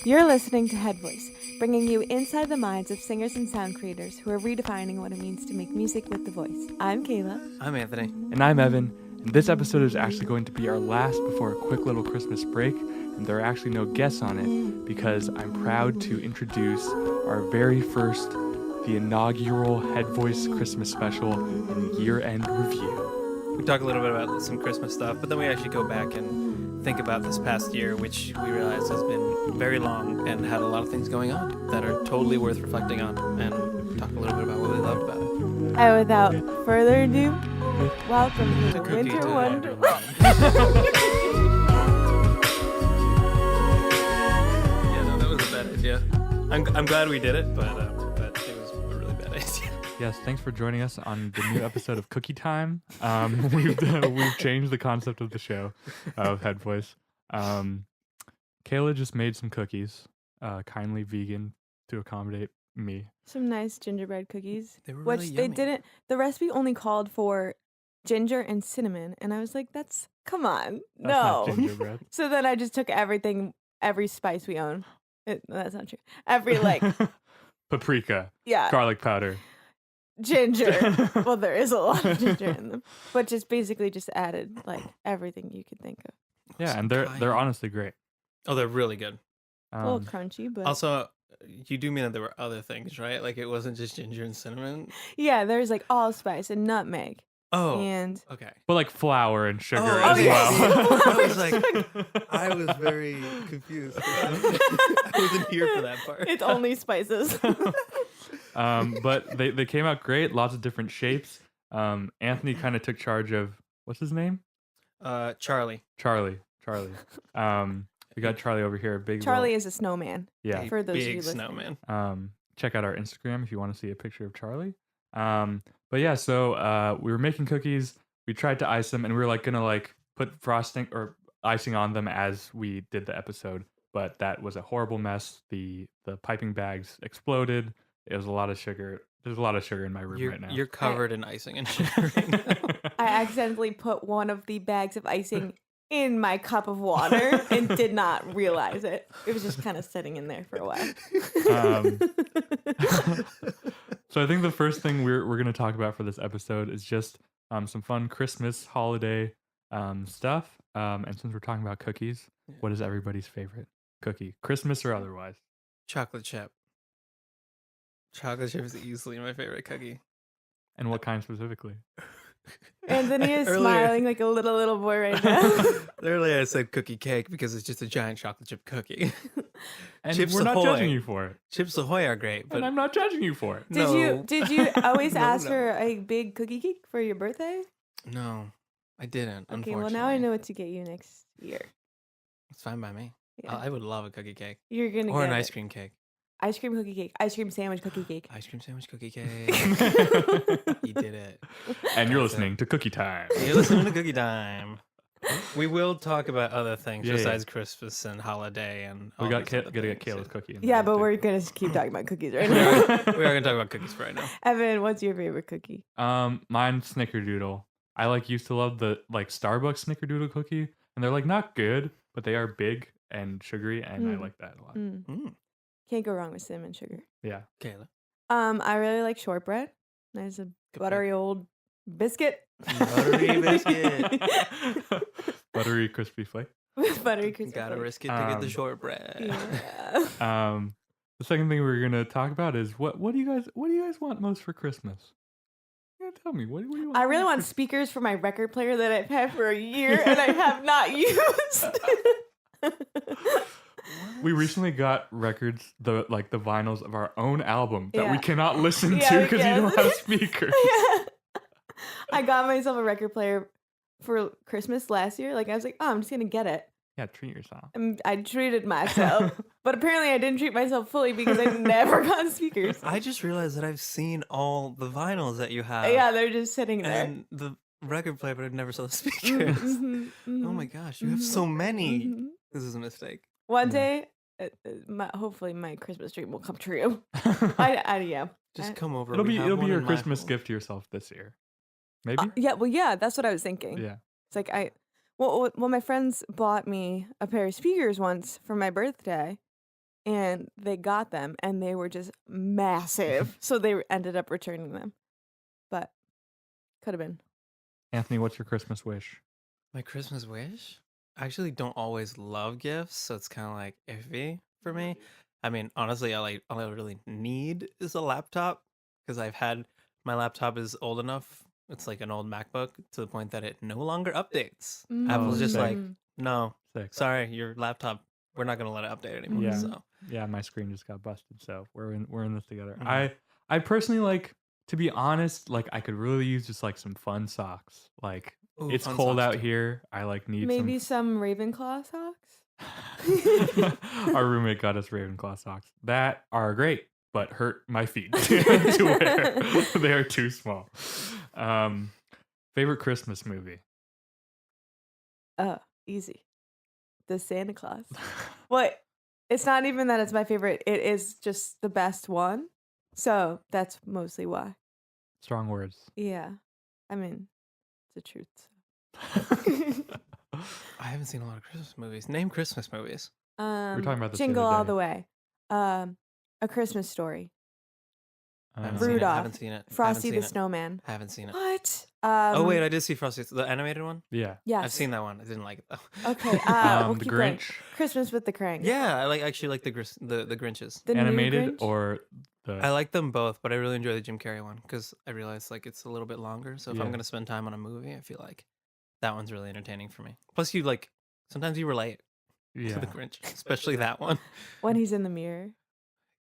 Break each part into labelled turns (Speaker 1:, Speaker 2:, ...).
Speaker 1: You're listening to Head Voice, bringing you inside the minds of singers and sound creators who are redefining what it means to make music with the voice. I'm Kayla.
Speaker 2: I'm Anthony.
Speaker 3: And I'm Evan. And this episode is actually going to be our last before a quick little Christmas break. And there are actually no guests on it because I'm proud to introduce our very first, the inaugural Head Voice Christmas special and year-end review.
Speaker 2: We talk a little bit about some Christmas stuff, but then we actually go back and think about this past year, which we realize has been very long and had a lot of things going on that are totally worth reflecting on, and talk a little bit about what we loved about it.
Speaker 1: And without further ado, welcome to Winter Wonderland.
Speaker 2: Yeah, no, that was a bad idea. I'm glad we did it, but it was a really bad idea.
Speaker 3: Yes, thanks for joining us on the new episode of Cookie Time. We've changed the concept of the show of Head Voice. Kayla just made some cookies, kindly vegan to accommodate me.
Speaker 1: Some nice gingerbread cookies,
Speaker 2: They were
Speaker 1: which
Speaker 2: really
Speaker 1: they
Speaker 2: yummy.
Speaker 1: didn't. The recipe only called for ginger and cinnamon, and I was like, come on,
Speaker 3: That's not
Speaker 1: no.
Speaker 3: gingerbread.
Speaker 1: So then I just took every spice we own. That's not true. Every
Speaker 3: Paprika,
Speaker 1: yeah,
Speaker 3: garlic powder.
Speaker 1: ginger. Well, there is a lot of ginger in them, but just basically just added everything you could think of.
Speaker 3: Yeah, and they're honestly great.
Speaker 2: Oh, they're really good.
Speaker 1: A little crunchy, but
Speaker 2: Also, you do mean that there were other things, right? Like it wasn't just ginger and cinnamon.
Speaker 1: yeah, there's allspice and nutmeg
Speaker 2: Oh,
Speaker 1: and
Speaker 2: okay.
Speaker 3: But like flour and sugar
Speaker 2: Oh,
Speaker 3: as
Speaker 2: okay.
Speaker 3: well.
Speaker 2: I was like,
Speaker 4: I was very confused.
Speaker 2: I wasn't here for that part.
Speaker 1: it's only spices.
Speaker 3: But they came out great, lots of different shapes. Anthony kind of took charge of, what's his name?
Speaker 2: Charlie.
Speaker 3: Charlie. We got Charlie over here.
Speaker 1: Charlie is a snowman.
Speaker 3: Yeah.
Speaker 1: For those of you
Speaker 2: Big
Speaker 1: listening.
Speaker 2: snowman.
Speaker 3: Check out our Instagram if you want to see a picture of Charlie. But yeah, so we were making cookies. We tried to ice them, and we were gonna put frosting or icing on them as we did the episode. But that was a horrible mess. The piping bags exploded. It was a lot of sugar. There's a lot of sugar in my room right now.
Speaker 2: You're covered in icing and sugar right now.
Speaker 1: I accidentally put one of the bags of icing in my cup of water and did not realize it. It was just kind of sitting in there for a while.
Speaker 3: So I think the first thing we're going to talk about for this episode is just some fun Christmas holiday stuff. And since we're talking about cookies, what is everybody's favorite cookie, Christmas or otherwise?
Speaker 2: Chocolate chip. Chocolate chip is easily my favorite cookie.
Speaker 3: And what kind specifically?
Speaker 1: Anthony is
Speaker 2: Earlier-
Speaker 1: smiling like a little boy right now.
Speaker 2: Earlier I said cookie cake because it's just a giant chocolate chip cookie.
Speaker 3: And
Speaker 2: Chips
Speaker 3: we're not
Speaker 2: Ahoy.
Speaker 3: judging you for it.
Speaker 2: Chips Ahoy are great, but
Speaker 3: And I'm not judging you for it.
Speaker 1: Did you always
Speaker 2: No,
Speaker 1: ask
Speaker 2: no.
Speaker 1: for a big cookie cake for your birthday?
Speaker 2: no, I didn't.
Speaker 1: Okay,
Speaker 2: Unfortunately,
Speaker 1: well now I know what to get you next year.
Speaker 2: It's fine by me.
Speaker 1: Yeah.
Speaker 2: I would love a cookie cake
Speaker 1: You're gonna
Speaker 2: or
Speaker 1: get
Speaker 2: an
Speaker 1: it.
Speaker 2: ice cream cake.
Speaker 1: Ice cream cookie cake. Ice cream sandwich cookie cake.
Speaker 2: Ice cream sandwich cookie cake. You did it.
Speaker 3: And you're
Speaker 2: That's it.
Speaker 3: listening to Cookie Time.
Speaker 2: You're listening to Cookie Time. We will talk about other things
Speaker 3: Yeah,
Speaker 2: besides Christmas and holiday and.
Speaker 3: We
Speaker 2: all
Speaker 3: got
Speaker 2: these other
Speaker 3: gotta get
Speaker 2: things.
Speaker 3: Kayla's cookie. In
Speaker 1: Yeah,
Speaker 3: there,
Speaker 1: but
Speaker 3: too.
Speaker 1: we're gonna keep talking about cookies right
Speaker 2: We
Speaker 1: now.
Speaker 2: are gonna talk about cookies right now.
Speaker 1: Evan, what's your favorite cookie?
Speaker 3: Mine's Snickerdoodle. I used to love the Starbucks Snickerdoodle cookie, and they're not good, but they are big and sugary, and I like that a lot.
Speaker 2: Mm.
Speaker 1: Can't go wrong with cinnamon sugar.
Speaker 3: Yeah.
Speaker 2: Kayla.
Speaker 1: I really like shortbread. Nice buttery old biscuit.
Speaker 2: Buttery biscuit.
Speaker 3: Buttery crispy flake.
Speaker 1: With buttery crispy.
Speaker 2: Gotta
Speaker 1: flakes.
Speaker 2: risk it to get the
Speaker 3: Um,
Speaker 2: shortbread.
Speaker 1: Yeah.
Speaker 3: The second thing we're gonna talk about is what do you guys want most for Christmas? You gotta tell me what do you want?
Speaker 1: I really
Speaker 3: most
Speaker 1: want
Speaker 3: for-
Speaker 1: speakers for my record player that I've had for a year and I have not used.
Speaker 3: We recently got records, the vinyls of our own album that we
Speaker 1: Yeah.
Speaker 3: cannot listen
Speaker 1: Yeah,
Speaker 3: to
Speaker 1: we
Speaker 3: because you
Speaker 1: can't.
Speaker 3: don't have speakers.
Speaker 1: I got myself a record player for Christmas last year. I was like, oh, I'm just gonna get it.
Speaker 3: Yeah, treat yourself.
Speaker 1: And I treated myself, but apparently I didn't treat myself fully because I never got speakers.
Speaker 2: I just realized that I've seen all the vinyls that you have.
Speaker 1: Yeah, they're just sitting there.
Speaker 2: And the record player, but I've never saw the speakers.
Speaker 1: Mhm,
Speaker 2: Oh my
Speaker 1: mhm,
Speaker 2: gosh, you have
Speaker 1: mhm,
Speaker 2: so many.
Speaker 1: mhm.
Speaker 2: This is a mistake.
Speaker 1: One
Speaker 3: Yeah.
Speaker 1: day, hopefully my Christmas dream will come true. Yeah.
Speaker 2: Just
Speaker 1: I-
Speaker 2: come over.
Speaker 3: It'll
Speaker 2: we
Speaker 3: be
Speaker 2: have
Speaker 3: it'll be
Speaker 2: one
Speaker 3: your
Speaker 2: in my
Speaker 3: Christmas
Speaker 2: home.
Speaker 3: gift to yourself this year. Maybe?
Speaker 1: yeah, that's what I was thinking.
Speaker 3: Yeah.
Speaker 1: It's like well, my friends bought me a pair of speakers once for my birthday, and they got them, and they were just massive. So they ended up returning them, but could have been.
Speaker 3: Anthony, what's your Christmas wish?
Speaker 2: My Christmas wish? I actually don't always love gifts, so it's kind of like iffy for me. I mean, honestly, all I really need is a laptop because my laptop is old enough. It's like an old MacBook to the point that it no longer updates. Apple's just
Speaker 3: sick.
Speaker 2: like, no,
Speaker 3: Sick.
Speaker 2: sorry, your laptop, we're not gonna let it update anymore.
Speaker 3: Yeah.
Speaker 2: So
Speaker 3: Yeah, my screen just got busted, so we're in this together.
Speaker 2: Mhm.
Speaker 3: I personally like, to be honest, like I could really use just like some fun socks. Like
Speaker 2: Ooh,
Speaker 3: it's
Speaker 2: fun
Speaker 3: cold
Speaker 2: socks
Speaker 3: out
Speaker 2: too.
Speaker 3: here. I like need
Speaker 1: Maybe some Ravenclaw socks.
Speaker 3: Our roommate got us Ravenclaw socks that are great, but hurt my feet to wear. They are too small. Favorite Christmas movie?
Speaker 1: Oh, easy. The Santa Claus. What? It's not even that it's my favorite. It is just the best one. So that's mostly why.
Speaker 3: Strong words.
Speaker 1: Yeah. I mean, it's the truth.
Speaker 2: I haven't seen a lot of Christmas movies. Name Christmas movies.
Speaker 3: were talking about this the
Speaker 1: Jingle
Speaker 3: other
Speaker 1: All
Speaker 3: day.
Speaker 1: the Way. A Christmas Story.
Speaker 2: Haven't
Speaker 1: Rudolph.
Speaker 2: Haven't seen it.
Speaker 1: Frosty the
Speaker 2: Haven't seen it.
Speaker 1: Snowman.
Speaker 2: Haven't seen it.
Speaker 1: What?
Speaker 2: Oh wait, I did see Frosty, the animated one.
Speaker 3: Yeah.
Speaker 1: Yes.
Speaker 2: I've seen that one. I didn't like it though.
Speaker 1: Okay. We'll
Speaker 3: The
Speaker 1: keep going.
Speaker 3: Grinch.
Speaker 1: Christmas with the Crank.
Speaker 2: Yeah, I actually like the Grinches.
Speaker 1: The new
Speaker 3: Animated
Speaker 1: Grinch?
Speaker 3: or the
Speaker 2: I like them both, but I really enjoy the Jim Carrey one because I realized like it's a little bit longer. So if I'm
Speaker 3: Yeah.
Speaker 2: gonna spend time on a movie, I feel like that one's really entertaining for me. Plus, you like sometimes you relate to
Speaker 3: yeah.
Speaker 2: the Grinch, especially that one.
Speaker 1: When he's in the mirror.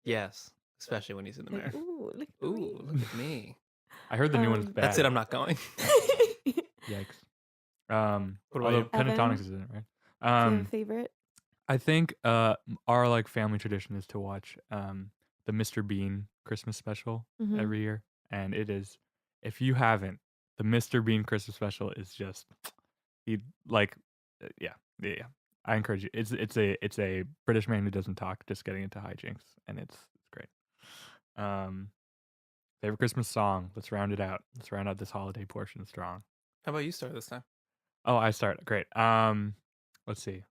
Speaker 2: Yes, especially when he's in the mirror.
Speaker 1: Like, ooh, look at
Speaker 2: Ooh,
Speaker 1: me.
Speaker 2: look at me.
Speaker 3: I heard the new one's bad.
Speaker 2: That's it. I'm not going.
Speaker 3: Yikes.
Speaker 2: What about
Speaker 3: Although
Speaker 2: you?
Speaker 3: Pentatonics
Speaker 1: Evan?
Speaker 3: is in it, right?
Speaker 1: Do you have a favorite?
Speaker 3: I think our like family tradition is to watch the Mr. Bean Christmas special
Speaker 1: Mhm.
Speaker 3: every year, and it is, if you haven't, the Mr. Bean Christmas special is just he like yeah. I encourage you. It's a British man who doesn't talk, just getting into hijinks, and it's great. Favorite Christmas song. Let's round it out. Let's round out this holiday portion strong.
Speaker 2: How about you start this time?
Speaker 3: Oh, I start. Great. Let's see.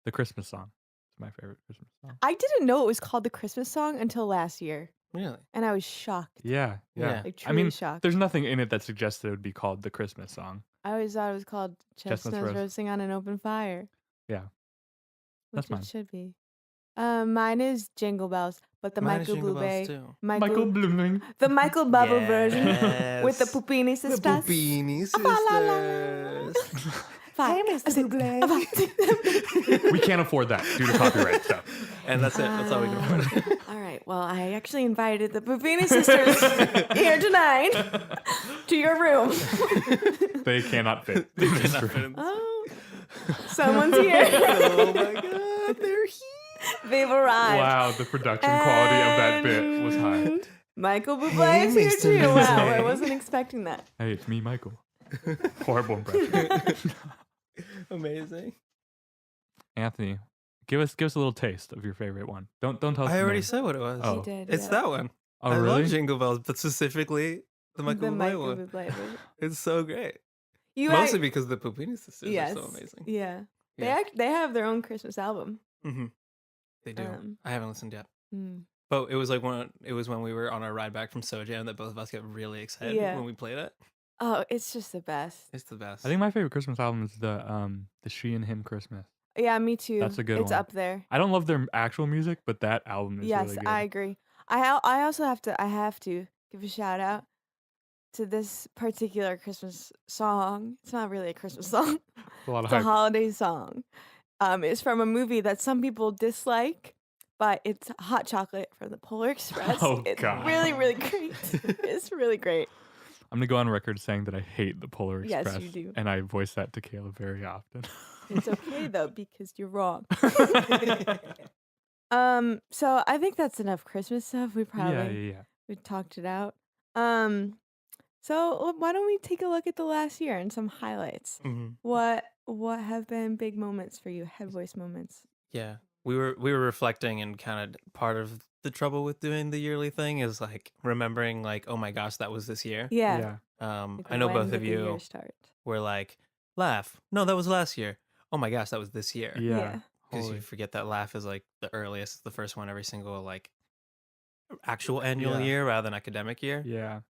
Speaker 3: The Christmas song is my favorite Christmas song.
Speaker 1: I didn't know it was called the Christmas song until last year,
Speaker 2: Really?
Speaker 1: and I was shocked.
Speaker 3: Yeah.
Speaker 2: Yeah.
Speaker 1: Like,
Speaker 3: I mean,
Speaker 1: truly shocked.
Speaker 3: there's nothing in it that suggests that it would be called the Christmas song.
Speaker 1: I always thought it was called
Speaker 3: Chestnuts
Speaker 1: Chestnuts
Speaker 3: Roast-
Speaker 1: Roasting on an Open Fire.
Speaker 3: Yeah.
Speaker 1: Which
Speaker 3: That's mine.
Speaker 1: it should be. Mine is Jingle Bells, but the
Speaker 2: Mine is
Speaker 1: Michael
Speaker 2: Jingle Bells
Speaker 1: Bublé,
Speaker 2: too.
Speaker 3: Michael Blooming.
Speaker 1: the Michael Bubble version with the
Speaker 2: Yes.
Speaker 1: Pupini
Speaker 2: The
Speaker 1: sisters.
Speaker 2: Boopini
Speaker 1: Ah, la, la, la.
Speaker 2: sisters.
Speaker 1: Five, six,
Speaker 3: We can't afford that due to copyright stuff.
Speaker 2: And that's it. That's all we can afford.
Speaker 1: All right. Well, I actually invited the Pupini sisters here tonight to your room.
Speaker 3: They cannot fit. in this room.
Speaker 1: Oh, someone's here.
Speaker 2: Oh my god, they're here.
Speaker 1: They've arrived.
Speaker 3: Wow, the production quality of that bit was high.
Speaker 1: And Michael Bublé
Speaker 2: Hey,
Speaker 1: is here
Speaker 2: Mr.
Speaker 1: too. Wow, I
Speaker 2: Bublé.
Speaker 1: wasn't expecting that.
Speaker 3: Hey, it's me, Michael. Horrible impression.
Speaker 2: Amazing.
Speaker 3: Anthony, give us a little taste of your favorite one. Don't tell us.
Speaker 2: I
Speaker 3: the
Speaker 2: already
Speaker 3: name.
Speaker 2: said what it was.
Speaker 3: Oh.
Speaker 1: He did.
Speaker 2: It's
Speaker 1: yeah.
Speaker 2: that one.
Speaker 3: Oh,
Speaker 2: I
Speaker 3: really?
Speaker 2: love Jingle Bells, but specifically the Michael
Speaker 1: The
Speaker 2: Bublé
Speaker 1: Michael
Speaker 2: one.
Speaker 1: Bublé version.
Speaker 2: It's so great.
Speaker 1: You
Speaker 2: Mostly
Speaker 1: act-
Speaker 2: because the Pupini sisters
Speaker 1: yes.
Speaker 2: are so amazing.
Speaker 1: Yeah.
Speaker 2: Yeah.
Speaker 1: They have their own Christmas album.
Speaker 2: Mm-hmm. They do.
Speaker 1: Um,
Speaker 2: I haven't listened yet.
Speaker 1: Mm.
Speaker 2: But it was like when we were on our ride back from Sojam that both of us got really excited
Speaker 1: Yeah.
Speaker 2: when we played it.
Speaker 1: Oh, it's just the best.
Speaker 2: It's the best.
Speaker 3: I think my favorite Christmas album is the She and Him Christmas.
Speaker 1: Yeah, me too.
Speaker 3: That's a good
Speaker 1: It's
Speaker 3: one.
Speaker 1: up there.
Speaker 3: I don't love their actual music, but that album is
Speaker 1: Yes,
Speaker 3: really good.
Speaker 1: I agree. I also have to give a shout out to this particular Christmas song. It's not really a Christmas song.
Speaker 3: a lot of
Speaker 1: It's a
Speaker 3: hype.
Speaker 1: holiday song. It's from a movie that some people dislike, but it's Hot Chocolate from the Polar Express.
Speaker 3: Oh,
Speaker 1: it's
Speaker 3: God.
Speaker 1: really, really great. It's really great.
Speaker 3: I'm gonna go on record saying that I hate the Polar
Speaker 1: Yes,
Speaker 3: Express.
Speaker 1: you do.
Speaker 3: And I voice that to Kayla very often.
Speaker 1: It's okay though because you're wrong. So I think that's enough Christmas stuff. We probably
Speaker 3: yeah.
Speaker 1: we talked it out. So why don't we take a look at the last year and some highlights?
Speaker 2: Mhm.
Speaker 1: What have been big moments for you? Head voice moments.
Speaker 2: Yeah. We were reflecting, and kind of part of the trouble with doing the yearly thing is like remembering like, oh my gosh, that was this year.
Speaker 1: Yeah.
Speaker 2: I
Speaker 1: Like,
Speaker 2: know
Speaker 1: when
Speaker 2: both
Speaker 1: did
Speaker 2: of
Speaker 1: the
Speaker 2: you
Speaker 1: year start?
Speaker 2: were like, laugh. No, that was last year. Oh my gosh, that was this year.
Speaker 3: Yeah.
Speaker 2: Because you
Speaker 3: Holy.
Speaker 2: forget that laugh is like the earliest, it's the first one every single like actual annual
Speaker 4: Yeah.
Speaker 2: year rather than academic year.
Speaker 3: Yeah.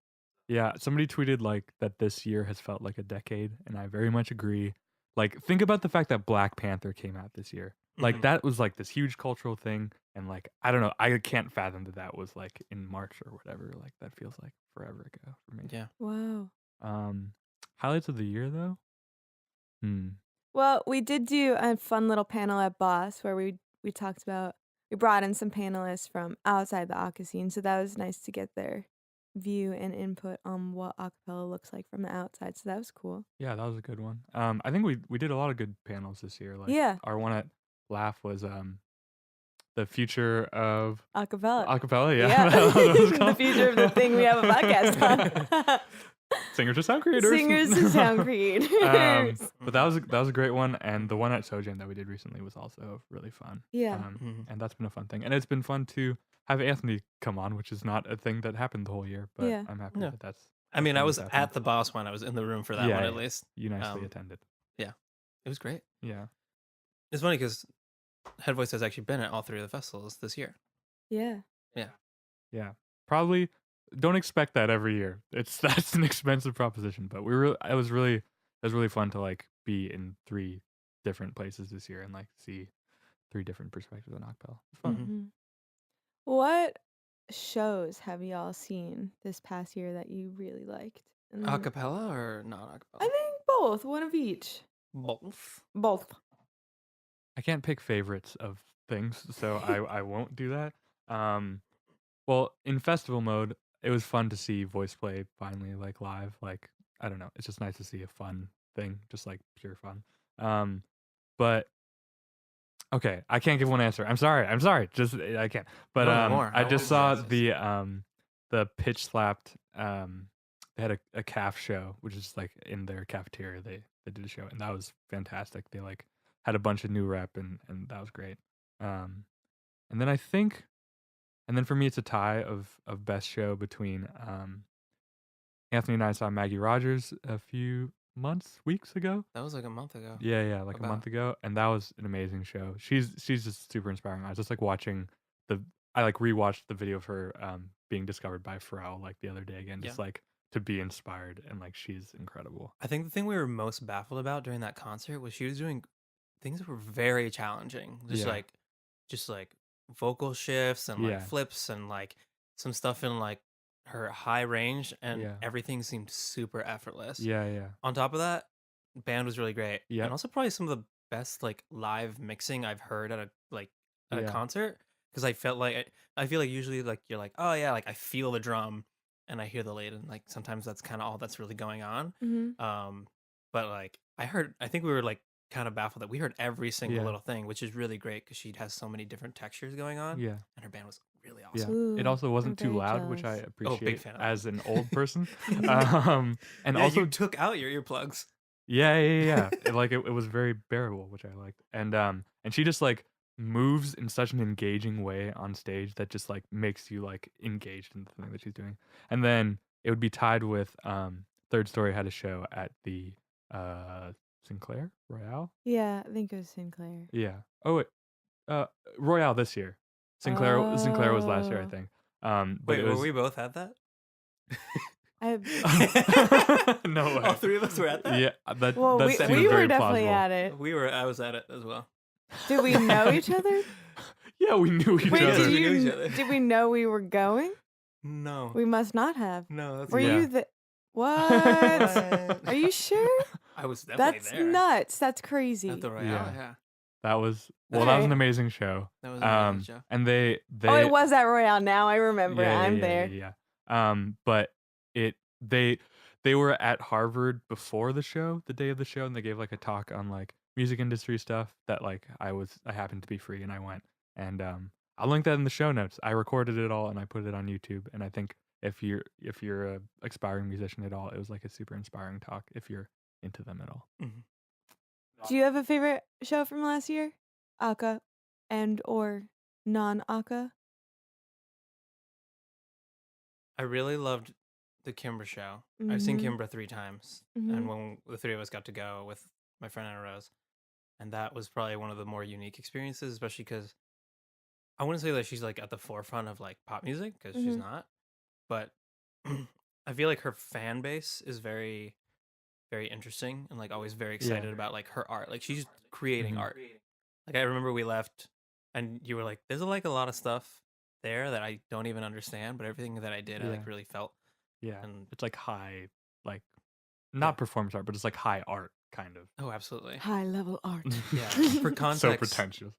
Speaker 3: Yeah. Somebody tweeted like that this year has felt like a decade, and I very much agree. Like, think about the fact that Black Panther came out this year. Like,
Speaker 2: Mhm.
Speaker 3: that was like this huge cultural thing, and like, I don't know, I can't fathom that was like in March or whatever. Like, that feels like forever ago for me.
Speaker 2: Yeah.
Speaker 1: Wow.
Speaker 3: Highlights of the year though.
Speaker 1: Well, we did do a fun little panel at Boss where we talked about we brought in some panelists from outside the Akka scene, so that was nice to get their view and input on what acapella looks like from the outside. So that was cool.
Speaker 3: Yeah, that was a good one. I think we did a lot of good panels this year. Like,
Speaker 1: Yeah,
Speaker 3: our one at Laugh was the future of
Speaker 1: acapella.
Speaker 3: acapella. Yeah,
Speaker 1: Yeah,
Speaker 3: that was what it was
Speaker 1: the
Speaker 3: called.
Speaker 1: future of the thing we have a podcast on.
Speaker 3: Singers to sound creators.
Speaker 1: Singers to sound creators.
Speaker 3: But that was a great one, and the one at Sojan that we did recently was also really fun.
Speaker 1: Yeah.
Speaker 3: And that's been a fun thing, and it's been fun to have Anthony come on, which is not a thing that happened the whole year. But
Speaker 1: Yeah.
Speaker 3: I'm happy
Speaker 2: Yeah.
Speaker 3: that that's.
Speaker 2: I mean, I
Speaker 3: thing
Speaker 2: was
Speaker 3: that's happened.
Speaker 2: at the Boss one. I was in the room for that one at least.
Speaker 3: You nicely attended.
Speaker 2: It was great.
Speaker 3: Yeah.
Speaker 2: It's funny because Head Voice has actually been at all 3 of the festivals this year.
Speaker 1: Yeah.
Speaker 3: Yeah, probably don't expect that every year. That's an expensive proposition, but it was really fun to like be in 3 different places this year and like see 3 different perspectives on acapella. It's fun.
Speaker 1: Mhm. What shows have y'all seen this past year that you really liked? And then-
Speaker 2: Acapella or not acapella?
Speaker 1: I think both, one of each.
Speaker 2: Both.
Speaker 1: Both.
Speaker 3: I can't pick favorites of things, so I won't do that. Well, in festival mode, it was fun to see voice play finally like live. Like, I don't know, it's just nice to see a fun thing, just like pure fun. But okay, I can't give one answer. I'm sorry. Just I can't. But
Speaker 2: Tell me more.
Speaker 3: I
Speaker 2: I
Speaker 3: just
Speaker 2: want
Speaker 3: saw
Speaker 2: more
Speaker 3: the pitch slapped. They had a calf show, which is like in their cafeteria. They did a show, and that was fantastic. They like had a bunch of new rep, and that was great. And then I think, and then for me, it's a tie of best show between Anthony and I saw Maggie Rogers a few weeks ago.
Speaker 2: That was like a month ago.
Speaker 3: Yeah, like a month
Speaker 2: About.
Speaker 3: ago, and that was an amazing show. She's just super inspiring. I was just like watching I like rewatched the video of her being discovered by Pharrell like the other day again, just
Speaker 2: Yeah.
Speaker 3: like to be inspired, and like she's incredible.
Speaker 2: I think the thing we were most baffled about during that concert was she was doing things that were very challenging.
Speaker 3: Yeah.
Speaker 2: Just like vocal shifts and like
Speaker 3: Yeah.
Speaker 2: flips and like some stuff in like her high range, and
Speaker 3: Yeah.
Speaker 2: everything seemed super effortless.
Speaker 3: Yeah.
Speaker 2: On top of that, band was really great.
Speaker 3: Yep.
Speaker 2: And also probably some of the best like live mixing I've heard at a
Speaker 3: Yeah.
Speaker 2: concert, because I feel like usually like you're like, oh yeah, like I feel the drum and I hear the lead, and like sometimes that's kind of all that's really going on.
Speaker 1: Mm-hmm.
Speaker 2: But like I think we were like kind of baffled that we heard every single
Speaker 3: Yeah.
Speaker 2: little thing, which is really great because she has so many different textures going on,
Speaker 3: Yeah.
Speaker 2: and her band was really
Speaker 3: Yeah.
Speaker 2: awesome.
Speaker 3: It
Speaker 1: Ooh,
Speaker 3: also wasn't
Speaker 1: I'm
Speaker 3: too
Speaker 1: very
Speaker 3: loud, which I
Speaker 1: jealous.
Speaker 3: appreciate
Speaker 2: fan of
Speaker 3: as
Speaker 2: that.
Speaker 3: an old person. And
Speaker 2: Yeah,
Speaker 3: also
Speaker 2: you took out your earplugs.
Speaker 3: Yeah. It was very bearable, which I liked. And she just like moves in such an engaging way on stage that just like makes you like engaged in the thing that she's doing. And then it would be tied with Third Story had a show at the Sinclair Royale.
Speaker 1: Yeah, I think it was Sinclair.
Speaker 3: Yeah. Oh wait, Royale this year. Sinclair was last year, I
Speaker 1: Oh.
Speaker 3: think. But
Speaker 2: Wait,
Speaker 3: it
Speaker 2: were
Speaker 3: was
Speaker 2: we both at that?
Speaker 3: no way.
Speaker 2: All 3 of us were at that.
Speaker 3: Yeah,
Speaker 1: Well,
Speaker 3: that
Speaker 1: we
Speaker 3: seems
Speaker 1: were
Speaker 3: very
Speaker 1: definitely
Speaker 3: plausible.
Speaker 1: at it.
Speaker 2: I was at it as well.
Speaker 1: Did we know each other?
Speaker 3: Yeah, we knew each
Speaker 1: Wait,
Speaker 3: other.
Speaker 2: we knew each other.
Speaker 1: did we know we were going?
Speaker 2: No.
Speaker 1: We must not have.
Speaker 2: No, that's
Speaker 1: Were
Speaker 3: Yeah.
Speaker 1: you the what?
Speaker 2: What?
Speaker 1: Are you sure?
Speaker 2: I was definitely
Speaker 1: That's
Speaker 2: there.
Speaker 1: nuts. That's crazy.
Speaker 2: At the Royale,
Speaker 3: Yeah.
Speaker 2: yeah.
Speaker 3: That was that was an
Speaker 1: Alright.
Speaker 3: amazing show.
Speaker 2: That was an amazing show.
Speaker 3: And they
Speaker 1: Oh, it was at Royale. Now I remember.
Speaker 3: yeah,
Speaker 1: I'm
Speaker 3: yeah,
Speaker 1: there.
Speaker 3: Yeah. But they were at Harvard before the show, the day of the show, and they gave like a talk on like music industry stuff that like I happened to be free and I went. And I'll link that in the show notes. I recorded it all and I put it on YouTube. And I think if you're a aspiring musician at all, it was like a super inspiring talk if you're into them at all.
Speaker 1: Do you have a favorite show from last year? Akka and or non-Akka?
Speaker 2: I really loved the Kimbra show. I've seen
Speaker 1: Mhm.
Speaker 2: Kimbra 3 times,
Speaker 1: Mhm.
Speaker 2: and when the 3 of us got to go with my friend Anna Rose, and that was probably one of the more unique experiences, especially because I wouldn't say that she's like at the forefront of like pop music because she's
Speaker 1: Mhm.
Speaker 2: not, but I feel like her fan base is very, very interesting and like always very
Speaker 3: Yeah.
Speaker 2: excited about like her art. Like she's creating
Speaker 3: Mhm.
Speaker 2: art. Like I remember we left and you were like, there's like a lot of stuff there that I don't even understand, but everything that I did, I
Speaker 3: Yeah.
Speaker 2: like really felt.
Speaker 3: Yeah.
Speaker 2: And
Speaker 3: It's like high, like
Speaker 2: yeah.
Speaker 3: not performance art, but it's like high art kind of.
Speaker 2: Oh, absolutely.
Speaker 1: High level art.
Speaker 2: Yeah. For
Speaker 3: So
Speaker 2: context,
Speaker 3: pretentious.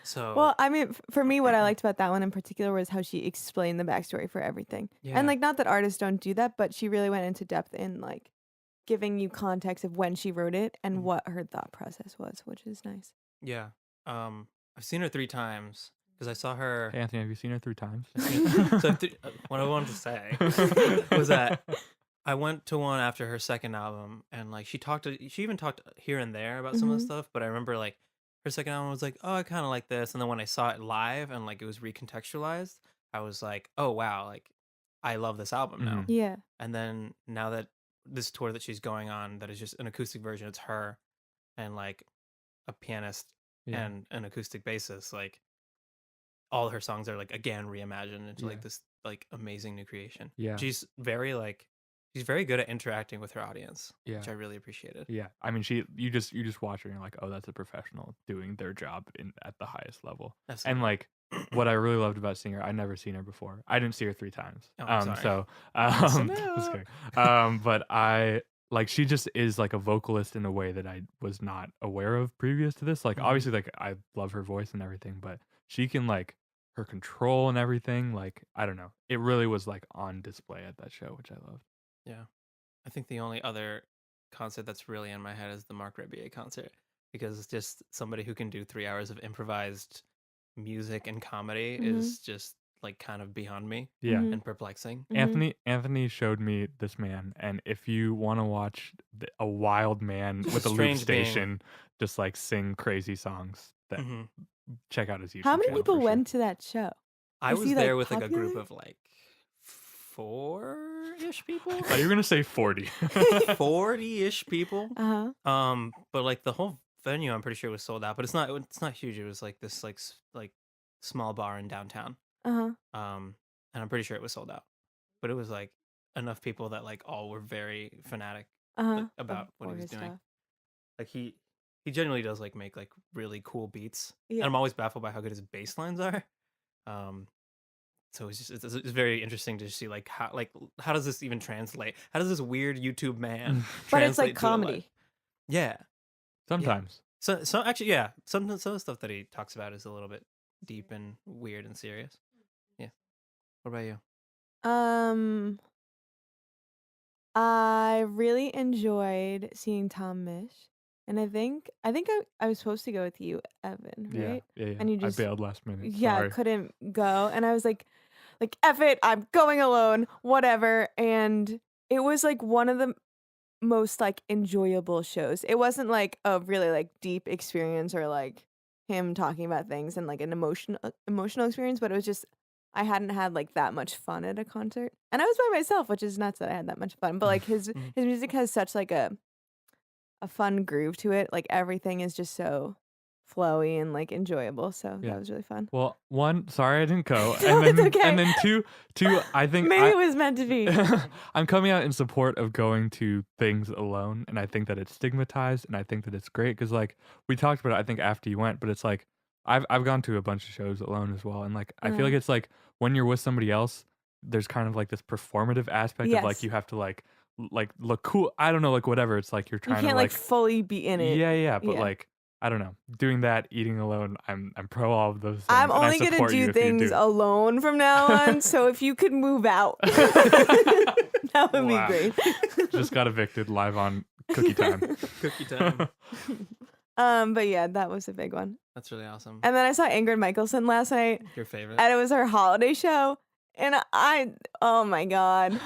Speaker 2: so
Speaker 1: Well, I mean, for me, what I liked about that one in particular was how she explained the backstory for everything.
Speaker 2: yeah,
Speaker 1: And like, not that artists don't do that, but she really went into depth in like giving you context of when she wrote it and
Speaker 2: Mhm.
Speaker 1: what her thought process was, which is nice.
Speaker 2: yeah. I've seen her 3 times because I saw her.
Speaker 3: Hey, Anthony, have you seen her 3 times?
Speaker 2: So what I wanted to say was that I went to one after her second album, and like she even talked here and there about some of the
Speaker 1: Mhm.
Speaker 2: stuff. But I remember like her second album was like, oh, I kind of like this, and then when I saw it live and like it was recontextualized, I was like, oh wow, like I love this album now.
Speaker 3: Mhm.
Speaker 1: Yeah.
Speaker 2: And then now that this tour that she's going on, that is just an acoustic version, it's her and like a pianist
Speaker 3: Yeah.
Speaker 2: and an acoustic bassist, like all her songs are like again reimagined into
Speaker 3: Yeah.
Speaker 2: like this like amazing new creation.
Speaker 3: Yeah.
Speaker 2: She's very good at interacting with her audience,
Speaker 3: Yeah.
Speaker 2: which I really appreciated.
Speaker 3: Yeah. I mean, you just watch her and you're like, oh, that's a professional doing their job at the highest level.
Speaker 2: Absolutely.
Speaker 3: And like what I really loved about seeing her, I'd never seen her before. I didn't see her 3 times.
Speaker 2: Oh, I'm sorry.
Speaker 3: So
Speaker 2: Listen
Speaker 3: just
Speaker 2: up.
Speaker 3: kidding. But I like she just is like a vocalist in a way that I was not aware of previous to this. Like
Speaker 2: Mhm.
Speaker 3: obviously like I love her voice and everything, but she can like her control and everything, like I don't know. It really was like on display at that show, which I loved.
Speaker 2: Yeah. I think the only other concert that's really in my head is the Mark Rebier concert because it's just somebody who can do 3 hours of improvised music and comedy
Speaker 1: Mhm.
Speaker 2: is just like kind of beyond me
Speaker 3: Yeah.
Speaker 1: Mhm.
Speaker 2: and perplexing.
Speaker 1: Mhm.
Speaker 3: Anthony showed me this man, and if you want to watch a wild man with a loop
Speaker 2: strange being.
Speaker 3: station just like sing crazy songs, that
Speaker 2: Mhm.
Speaker 3: check out his YouTube
Speaker 1: How many
Speaker 3: channel
Speaker 1: people
Speaker 3: for sure.
Speaker 1: went to that show?
Speaker 2: I
Speaker 1: Is
Speaker 2: was
Speaker 1: he,
Speaker 2: there
Speaker 1: like,
Speaker 2: with like a group
Speaker 1: popular?
Speaker 2: of like 4-ish people.
Speaker 3: I thought you were gonna say 40.
Speaker 2: 40-ish people.
Speaker 1: Uh-huh.
Speaker 2: But like the whole venue, I'm pretty sure was sold out. But it's not huge. It was like this like small bar in downtown.
Speaker 1: Uh-huh.
Speaker 2: And I'm pretty sure it was sold out. But it was like enough people that like all were very fanatic
Speaker 1: Uh-huh.
Speaker 2: about what
Speaker 1: For
Speaker 2: he was
Speaker 1: his
Speaker 2: doing.
Speaker 1: stuff.
Speaker 2: Like he genuinely does like make like really cool beats. And
Speaker 1: Yeah.
Speaker 2: I'm always baffled by how good his bass lines are. So it's very interesting to see like how does this even translate? How does this weird YouTube man
Speaker 1: But it's
Speaker 2: translate
Speaker 1: like
Speaker 2: to a live-
Speaker 1: comedy.
Speaker 2: Yeah.
Speaker 3: Sometimes.
Speaker 2: So actually, yeah, some of the stuff that he talks about is a little bit deep and weird and serious. Yeah. What about you?
Speaker 1: I really enjoyed seeing Tom Mish. And I was supposed to go with you, Evan,
Speaker 3: Yeah.
Speaker 1: right?
Speaker 3: Yeah.
Speaker 1: And you
Speaker 3: I
Speaker 1: just
Speaker 3: bailed last minute.
Speaker 1: yeah,
Speaker 3: Sorry.
Speaker 1: couldn't go. And I was like F it, I'm going alone, whatever. And it was like one of the most like enjoyable shows. It wasn't like a really like deep experience or like him talking about things and like an emotional experience, but it was just I hadn't had like that much fun at a concert. And I was by myself, which is nuts that I had that much fun. But like his
Speaker 2: Mhm.
Speaker 1: his music has such like a fun groove to it. Like everything is just so flowy and like enjoyable. So
Speaker 3: Yeah.
Speaker 1: that was really fun.
Speaker 3: Well, one, sorry I didn't go.
Speaker 1: No,
Speaker 3: and
Speaker 1: it's
Speaker 3: then
Speaker 1: okay.
Speaker 3: and then two, I think
Speaker 1: Maybe it was meant to be.
Speaker 3: I'm coming out in support of going to things alone, and I think that it's stigmatized, and I think that it's great because like we talked about it, I think after you went, but it's like I've gone to a bunch of shows alone as well, and like I feel like it's like when you're with somebody else, there's kind of like this performative aspect of like
Speaker 1: Yes.
Speaker 3: you have to like look cool. I don't know, like whatever. It's like you're
Speaker 1: You
Speaker 3: trying
Speaker 1: can't
Speaker 3: to
Speaker 1: like
Speaker 3: like
Speaker 1: fully be in it.
Speaker 3: yeah, but
Speaker 1: Yeah.
Speaker 3: like I don't know, doing that, eating alone. I'm pro all of those things.
Speaker 1: I'm
Speaker 3: and I
Speaker 1: only gonna
Speaker 3: support you
Speaker 1: do
Speaker 3: if you
Speaker 1: things
Speaker 3: do.
Speaker 1: alone from now on. So if you could move out, that would
Speaker 3: Wow.
Speaker 1: be great.
Speaker 3: Just got evicted live on Cookie Time.
Speaker 2: Cookie time.
Speaker 1: But yeah, that was a big one.
Speaker 2: That's really awesome.
Speaker 1: And then I saw Ingrid Michaelson last night,
Speaker 2: Your favorite?
Speaker 1: and it was her holiday show, and oh my god,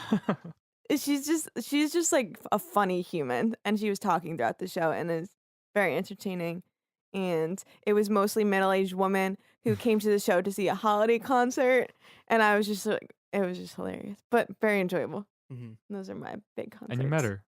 Speaker 1: she's just like a funny human, and she was talking throughout the show, and it's very entertaining. And it was mostly middle-aged women who came to the show to see a holiday concert, and I was just like, it was just hilarious, but very enjoyable.
Speaker 2: Mhm.
Speaker 1: Those are my big concerts.
Speaker 3: And you met her.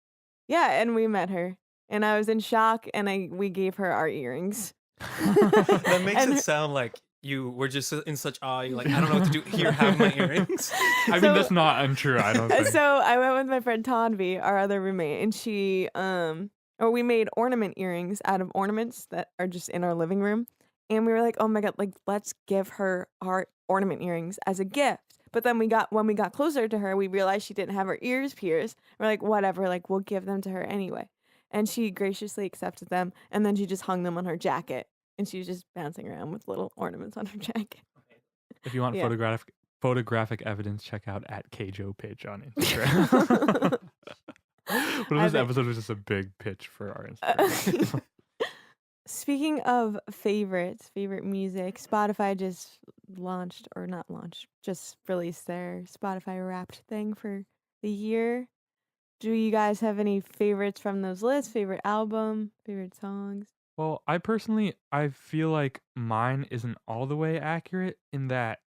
Speaker 1: Yeah, and we met her, and I was in shock, and we gave her our earrings.
Speaker 2: That makes
Speaker 1: And
Speaker 2: it
Speaker 1: her-
Speaker 2: sound like you were just in such awe. You're like, I don't know what to do. Here, have my earrings.
Speaker 3: I mean,
Speaker 1: So-
Speaker 3: that's not untrue. I don't think.
Speaker 1: So I went with my friend Tanvi, our other roommate, and she or we made ornament earrings out of ornaments that are just in our living room. And we were like, oh my God, like let's give her our ornament earrings as a gift. But then when we got closer to her, we realized she didn't have her ears pierced. We're like, whatever, like we'll give them to her anyway. And she graciously accepted them, and then she just hung them on her jacket. And she was just bouncing around with little ornaments on her jacket.
Speaker 3: If you want
Speaker 1: Yeah.
Speaker 3: photographic evidence, check out @KJoPitch on Instagram. What if
Speaker 1: I
Speaker 3: this
Speaker 1: think-
Speaker 3: episode was just a big pitch for our Instagram?
Speaker 1: Speaking of favorite music, Spotify just just released their Spotify Wrapped thing for the year. Do you guys have any favorites from those lists? Favorite album, favorite songs?
Speaker 3: Well, I feel like mine isn't all the way accurate in that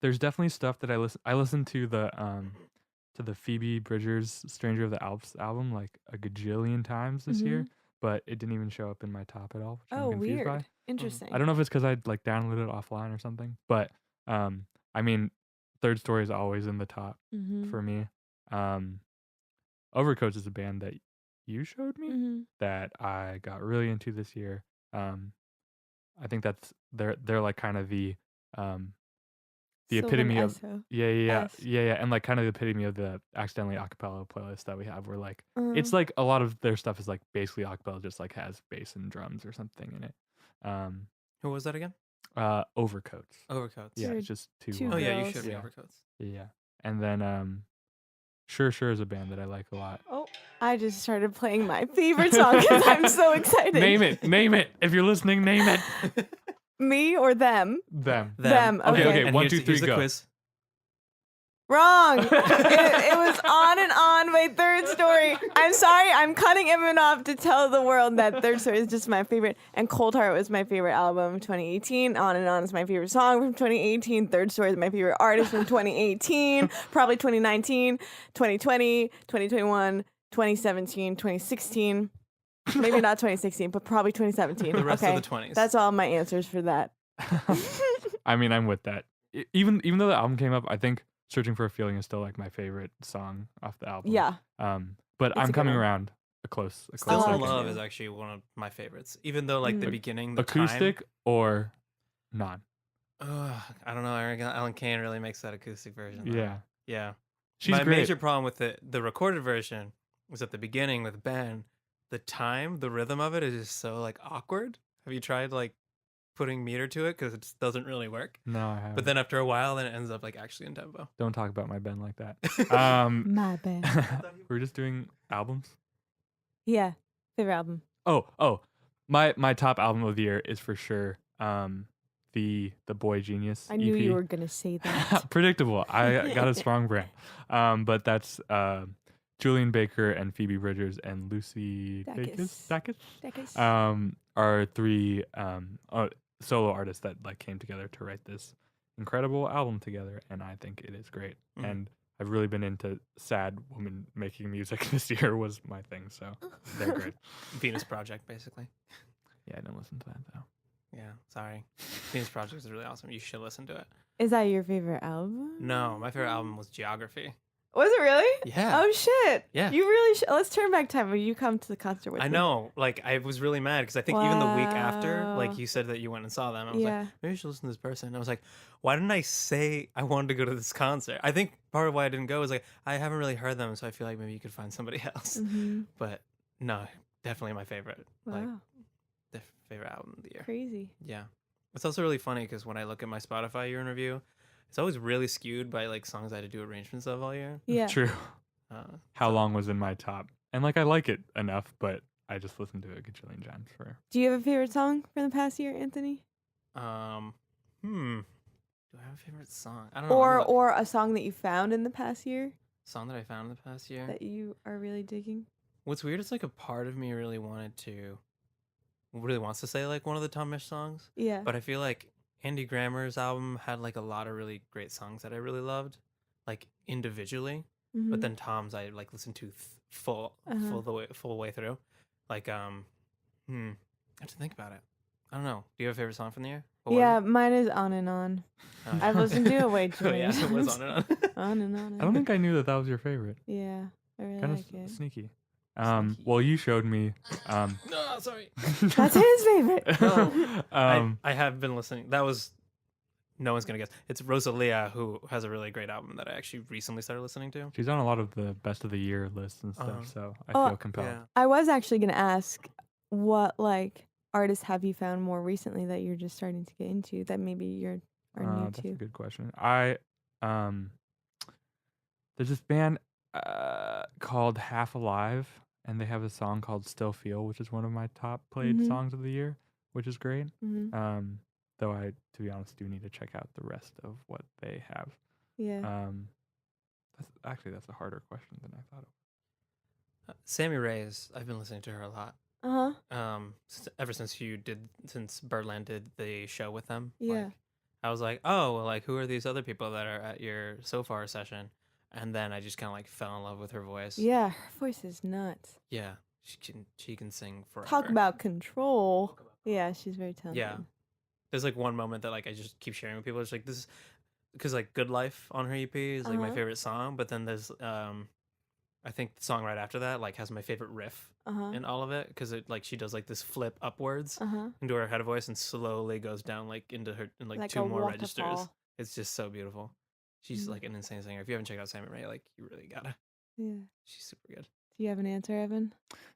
Speaker 3: there's definitely stuff that I listened to the Phoebe Bridgers Stranger of the Alps album like a gajillion times this year, but it didn't even show up in my top at all, which
Speaker 1: Oh,
Speaker 3: I'm confused
Speaker 1: weird.
Speaker 3: by.
Speaker 1: Interesting.
Speaker 3: I don't know if it's because I like downloaded it offline or something, but I mean, Third Story is always in the top
Speaker 1: Mhm.
Speaker 3: for me. Overcoats is a band that you showed me
Speaker 1: Mhm.
Speaker 3: that I got really into this year. I think they're like kind of the epitome of
Speaker 1: Sylvan
Speaker 3: yeah,
Speaker 1: S.
Speaker 3: and like kind of the epitome of the accidentally acapella playlist that we have. Where like it's
Speaker 1: Uh-huh.
Speaker 3: like a lot of their stuff is like basically acapella, just like has bass and drums or something in it.
Speaker 2: Who was that again?
Speaker 3: Overcoats.
Speaker 2: Overcoats.
Speaker 3: Yeah,
Speaker 1: They're
Speaker 3: it's just two.
Speaker 1: two
Speaker 2: Oh yeah, you
Speaker 1: girls.
Speaker 2: showed me
Speaker 3: Yeah.
Speaker 2: Overcoats.
Speaker 3: Yeah, and then Sure is a band that I like a lot.
Speaker 1: Oh, I just started playing my favorite song because I'm so excited.
Speaker 3: Name it. If you're listening, name it.
Speaker 1: Me or them?
Speaker 3: Them.
Speaker 1: Them.
Speaker 3: Okay.
Speaker 2: And
Speaker 3: 1,
Speaker 2: here's-
Speaker 3: 2, 3,
Speaker 2: here's the
Speaker 3: go.
Speaker 2: quiz.
Speaker 1: Wrong. It was On and On by Third Story. I'm sorry. I'm cutting Evan off to tell the world that Third Story is just my favorite. And Cold Heart was my favorite album of 2018. On and On is my favorite song from 2018. Third Story is my favorite artist from 2018. Probably 2019, 2020, 2021, 2017, 2016. Maybe not 2016, but probably 2017.
Speaker 2: The rest
Speaker 1: okay?
Speaker 2: of the 20s.
Speaker 1: That's all my answers for that.
Speaker 3: I mean, I'm with that. Even though the album came up, I think Searching for a Feeling is still like my favorite song off the album.
Speaker 1: Yeah.
Speaker 3: But
Speaker 1: It's a
Speaker 3: I'm
Speaker 1: good
Speaker 3: coming
Speaker 1: one.
Speaker 3: around a close
Speaker 2: Still
Speaker 1: like
Speaker 2: in
Speaker 1: it.
Speaker 2: Love is actually one of my favorites. Even though like the
Speaker 1: Mm.
Speaker 2: beginning, the
Speaker 3: acoustic
Speaker 2: time,
Speaker 3: or non.
Speaker 2: I don't know. Alan Kane really makes that acoustic version. though.
Speaker 3: Yeah.
Speaker 2: Yeah.
Speaker 3: She's
Speaker 2: My
Speaker 3: great.
Speaker 2: major problem with the recorded version was at the beginning with Ben. The time, the rhythm of it is just so like awkward. Have you tried like putting meter to it because it just doesn't really work?
Speaker 3: No, I haven't.
Speaker 2: But then after a while, then it ends up like actually in tempo.
Speaker 3: Don't talk about my Ben like that.
Speaker 1: My bad.
Speaker 3: We're just doing albums.
Speaker 1: Yeah. Favorite album.
Speaker 3: Oh, my top album of the year is for sure the Boy Genius.
Speaker 1: I knew
Speaker 3: EP.
Speaker 1: you were going to say that.
Speaker 3: Predictable. I got a strong brand. But that's Julian Baker and Phoebe Bridgers and Lucy Dacus
Speaker 1: Decades.
Speaker 3: are three solo artists that like came together to write this incredible album together, and I think it is great.
Speaker 2: Mhm.
Speaker 3: And I've really been into sad women making music this year was my thing, so they're great.
Speaker 2: Venus Project, basically.
Speaker 3: Yeah, I didn't listen to that though.
Speaker 2: Yeah, sorry. Venus Project is really awesome. You should listen to it.
Speaker 1: Is that your favorite album?
Speaker 2: No, my favorite album was Geography.
Speaker 1: Was it really?
Speaker 2: Yeah.
Speaker 1: Oh shit.
Speaker 2: Yeah.
Speaker 1: You really should. Let's turn back time when you come to the concert with
Speaker 2: I
Speaker 1: me.
Speaker 2: know. Like, I was really mad because I think even the week after, like,
Speaker 1: Wow.
Speaker 2: you said that you went and saw them. I was
Speaker 1: Yeah.
Speaker 2: like, maybe you should listen to this person. And I was like, why didn't I say I wanted to go to this concert? I think part of why I didn't go is like, I haven't really heard them, so I feel like maybe you could find somebody else.
Speaker 1: Mm-hmm.
Speaker 2: But no, definitely my favorite. Like,
Speaker 1: Wow.
Speaker 2: the favorite album of the year.
Speaker 1: Crazy.
Speaker 2: Yeah. It's also really funny because when I look at my Spotify year in review, it's always really skewed by like songs I had to do arrangements of all year.
Speaker 1: Yeah.
Speaker 3: True.
Speaker 2: Uh,
Speaker 3: How Long was in my top, and like I like it enough, but I just listened to it a gajillion times for.
Speaker 1: Do you have a favorite song from the past year, Anthony?
Speaker 2: Do I have a favorite song? I don't know.
Speaker 1: Or a song that you found in the past year
Speaker 2: Song that I found in the past year.
Speaker 1: that you are really digging?
Speaker 2: What's weird is like a part of me really wants to say like one of the Tomish songs,
Speaker 1: Yeah.
Speaker 2: but I feel like Andy Grammer's album had like a lot of really great songs that I really loved, like individually.
Speaker 1: Mhm.
Speaker 2: But then Tom's I like listened to full
Speaker 1: Uh-huh.
Speaker 2: full way through. Like I have to think about it. I don't know. Do you have a favorite song from the year? What was
Speaker 1: Yeah,
Speaker 2: it?
Speaker 1: mine is On and On.
Speaker 2: Oh,
Speaker 1: I've listened to it way too
Speaker 2: Oh,
Speaker 1: many
Speaker 2: yeah, it was
Speaker 1: times.
Speaker 2: on and on.
Speaker 1: On and on.
Speaker 3: I don't think I knew that was your favorite.
Speaker 1: Yeah, I really
Speaker 3: Kind of
Speaker 1: like it.
Speaker 3: sneaky.
Speaker 2: Sneaky.
Speaker 3: Well, you showed me.
Speaker 2: No, sorry.
Speaker 1: That's his favorite.
Speaker 2: No.
Speaker 3: um,
Speaker 2: I have been listening. That was no one's gonna guess. It's Rosalia, who has a really great album that I actually recently started listening to.
Speaker 3: she's on a lot of the best of the year lists and stuff,
Speaker 2: Uh-huh.
Speaker 3: so I
Speaker 1: Oh,
Speaker 3: feel compelled.
Speaker 2: Yeah.
Speaker 1: I was actually gonna ask, what like artists have you found more recently that you're just starting to get into that maybe you're are new
Speaker 3: That's a
Speaker 1: to?
Speaker 3: good question. I there's this band called Half Alive, and they have a song called Still Feel, which is one of my top played
Speaker 1: Mhm.
Speaker 3: songs of the year, which is great.
Speaker 1: Mm-hmm.
Speaker 3: Though I, to be honest, do need to check out the rest of what they have.
Speaker 1: Yeah.
Speaker 3: That's a harder question than I thought it was.
Speaker 2: Sammy Reyes. I've been listening to her a lot.
Speaker 1: Uh-huh.
Speaker 2: Ever since Birdland did the show with them.
Speaker 1: Yeah.
Speaker 2: Like, I was like, oh, well, like who are these other people that are at your So Far session? And then I just kind of like fell in love with her voice.
Speaker 1: Yeah, her voice is nuts.
Speaker 2: Yeah, she can sing forever.
Speaker 1: Talk about control. Yeah, she's very talented.
Speaker 2: Yeah. There's like one moment that like I just keep sharing with people. It's like this is because like Good Life on her EP is like my
Speaker 1: Uh-huh.
Speaker 2: favorite song, but then there's I think the song right after that like has my favorite riff
Speaker 1: Uh-huh.
Speaker 2: in all of it because it like she does like this flip upwards
Speaker 1: Uh-huh.
Speaker 2: into her head voice and slowly goes down like into her in like
Speaker 1: Like
Speaker 2: two
Speaker 1: a
Speaker 2: more registers.
Speaker 1: waterfall.
Speaker 2: It's just so beautiful. She's
Speaker 1: Mhm.
Speaker 2: like an insane singer. If you haven't checked out Sammy Ray, like you really gotta.
Speaker 1: Yeah.
Speaker 2: She's super good.
Speaker 1: Do you have an answer, Evan?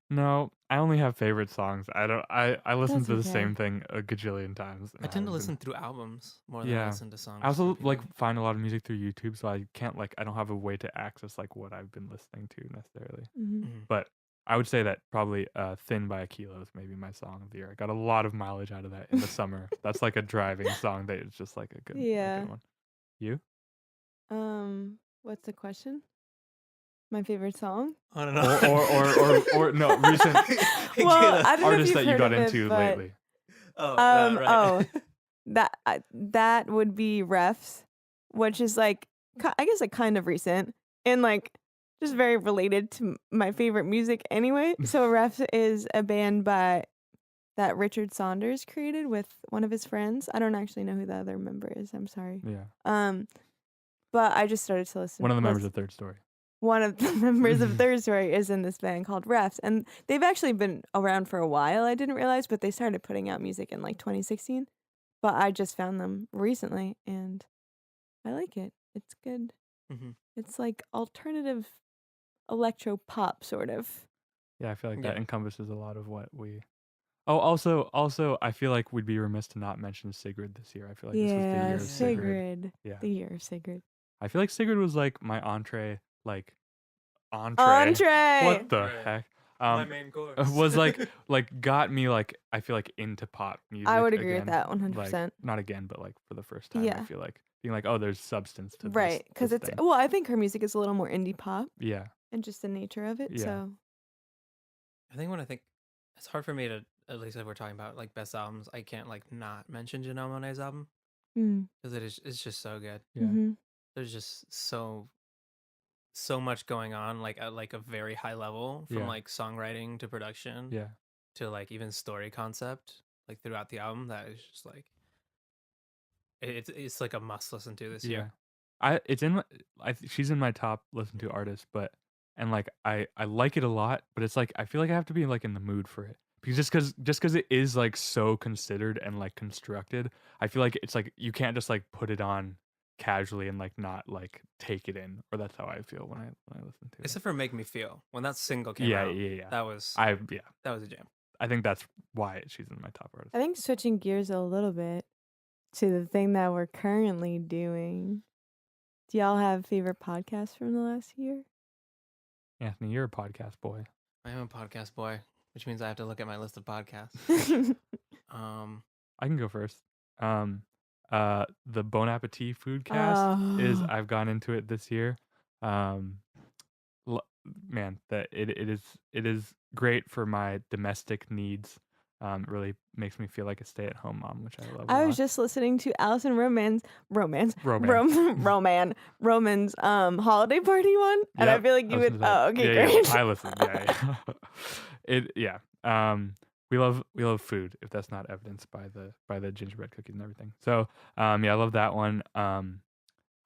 Speaker 3: No, I only have favorite songs. I don't. I listen
Speaker 1: That's
Speaker 3: to the
Speaker 1: okay.
Speaker 3: same thing a gajillion times.
Speaker 2: I
Speaker 3: and
Speaker 2: tend to
Speaker 3: haven't
Speaker 2: listen
Speaker 3: been-
Speaker 2: through albums more than I
Speaker 3: Yeah.
Speaker 2: listen to songs.
Speaker 3: I also
Speaker 2: through
Speaker 3: like
Speaker 2: people.
Speaker 3: find a lot of music through YouTube, so I can't I don't have a way to access like what I've been listening to necessarily.
Speaker 1: Mm-hmm.
Speaker 2: Mhm.
Speaker 3: But I would say that probably "Thin" by Kilo is maybe my song of the year. I got a lot of mileage out of that in the summer. That's like a driving song that is just like a good
Speaker 1: Yeah.
Speaker 3: one. You?
Speaker 1: What's the question? My favorite song?
Speaker 2: I don't
Speaker 3: Or
Speaker 2: know.
Speaker 3: or no recent
Speaker 2: Hey,
Speaker 1: Well,
Speaker 2: Kayla.
Speaker 1: I don't know if
Speaker 3: artists
Speaker 1: you've
Speaker 3: that you
Speaker 1: heard
Speaker 3: got
Speaker 1: of it,
Speaker 3: into
Speaker 1: but
Speaker 3: lately?
Speaker 2: Oh, yeah, right.
Speaker 1: that would be Refs, which is like I guess like kind of recent and like just very related to my favorite music anyway. So Refs is a band that Richard Saunders created with one of his friends. I don't actually know who the other member is. I'm sorry.
Speaker 3: Yeah,
Speaker 1: But I just started to listen.
Speaker 3: one of the members of Third Story.
Speaker 1: One of the members of Third Story is in this band called Refs, and they've actually been around for a while. I didn't realize, but they started putting out music in like 2016. But I just found them recently, and I like it. It's good.
Speaker 2: Mhm.
Speaker 1: It's like alternative electro pop, sort of.
Speaker 3: Yeah, I feel like
Speaker 2: Yeah.
Speaker 3: that encompasses a lot of what we. Oh, also, I feel like we'd be remiss to not mention Sigrid this year. I feel like this was the
Speaker 1: Yeah,
Speaker 3: year of Sigrid.
Speaker 1: Sigrid.
Speaker 3: Yeah,
Speaker 1: The year of Sigrid.
Speaker 3: I feel like Sigrid was like my entree.
Speaker 1: Entree.
Speaker 3: What the
Speaker 2: Right.
Speaker 3: heck?
Speaker 2: My main course.
Speaker 3: Was like got me like I feel like into pop music.
Speaker 1: I would agree
Speaker 3: again.
Speaker 1: with that
Speaker 3: Like
Speaker 1: 100%.
Speaker 3: not again, but like for the first time, I
Speaker 1: Yeah.
Speaker 3: feel like being like, oh, there's substance to
Speaker 1: Right, because
Speaker 3: this
Speaker 1: it's
Speaker 3: thing.
Speaker 1: well, I think her music is a little more indie pop
Speaker 3: Yeah,
Speaker 1: and just the nature of it.
Speaker 3: Yeah.
Speaker 1: So
Speaker 2: I think it's hard for me to, at least if we're talking about like best albums, I can't like not mention Janelle Monáe's album because it's just so good.
Speaker 3: yeah.
Speaker 1: Mm-hmm.
Speaker 2: There's just so much going on like at like a very high level from
Speaker 3: Yeah.
Speaker 2: like songwriting to production
Speaker 3: Yeah.
Speaker 2: to like even story concept like throughout the album that is just like it's like a must listen to this year.
Speaker 3: She's in my top listen to artists, but and like I like it a lot, but it's like I feel like I have to be like in the mood for it because just because it is like so considered and like constructed, I feel like it's like you can't just like put it on casually and like not like take it in, or that's how I feel when I listen to it.
Speaker 2: Except for Make Me Feel. When that single came
Speaker 3: Yeah,
Speaker 2: out,
Speaker 3: yeah.
Speaker 2: that was
Speaker 3: Yeah.
Speaker 2: that was a jam.
Speaker 3: I think that's why she's in my top artist.
Speaker 1: I think switching gears a little bit to the thing that we're currently doing. Do y'all have favorite podcasts from the last year?
Speaker 3: Anthony, you're a podcast boy.
Speaker 2: I am a podcast boy, which means I have to look at my list of podcasts.
Speaker 3: I can go first. The Bon Appetit Foodcast is
Speaker 1: Oh.
Speaker 3: I've gone into it this year. Man, that it is great for my domestic needs. It really makes me feel like a stay-at-home mom, which I love.
Speaker 1: I
Speaker 3: a
Speaker 1: was
Speaker 3: lot.
Speaker 1: just listening to Allison Roman's
Speaker 3: Roman's
Speaker 1: holiday party one, and I
Speaker 3: Yep,
Speaker 1: feel like you
Speaker 3: I listened
Speaker 1: would.
Speaker 3: to that.
Speaker 1: Oh, okay,
Speaker 3: Yeah,
Speaker 1: great.
Speaker 3: I listened. Yeah. We love food, if that's not evidenced by the gingerbread cookies and everything. So yeah, I love that one. I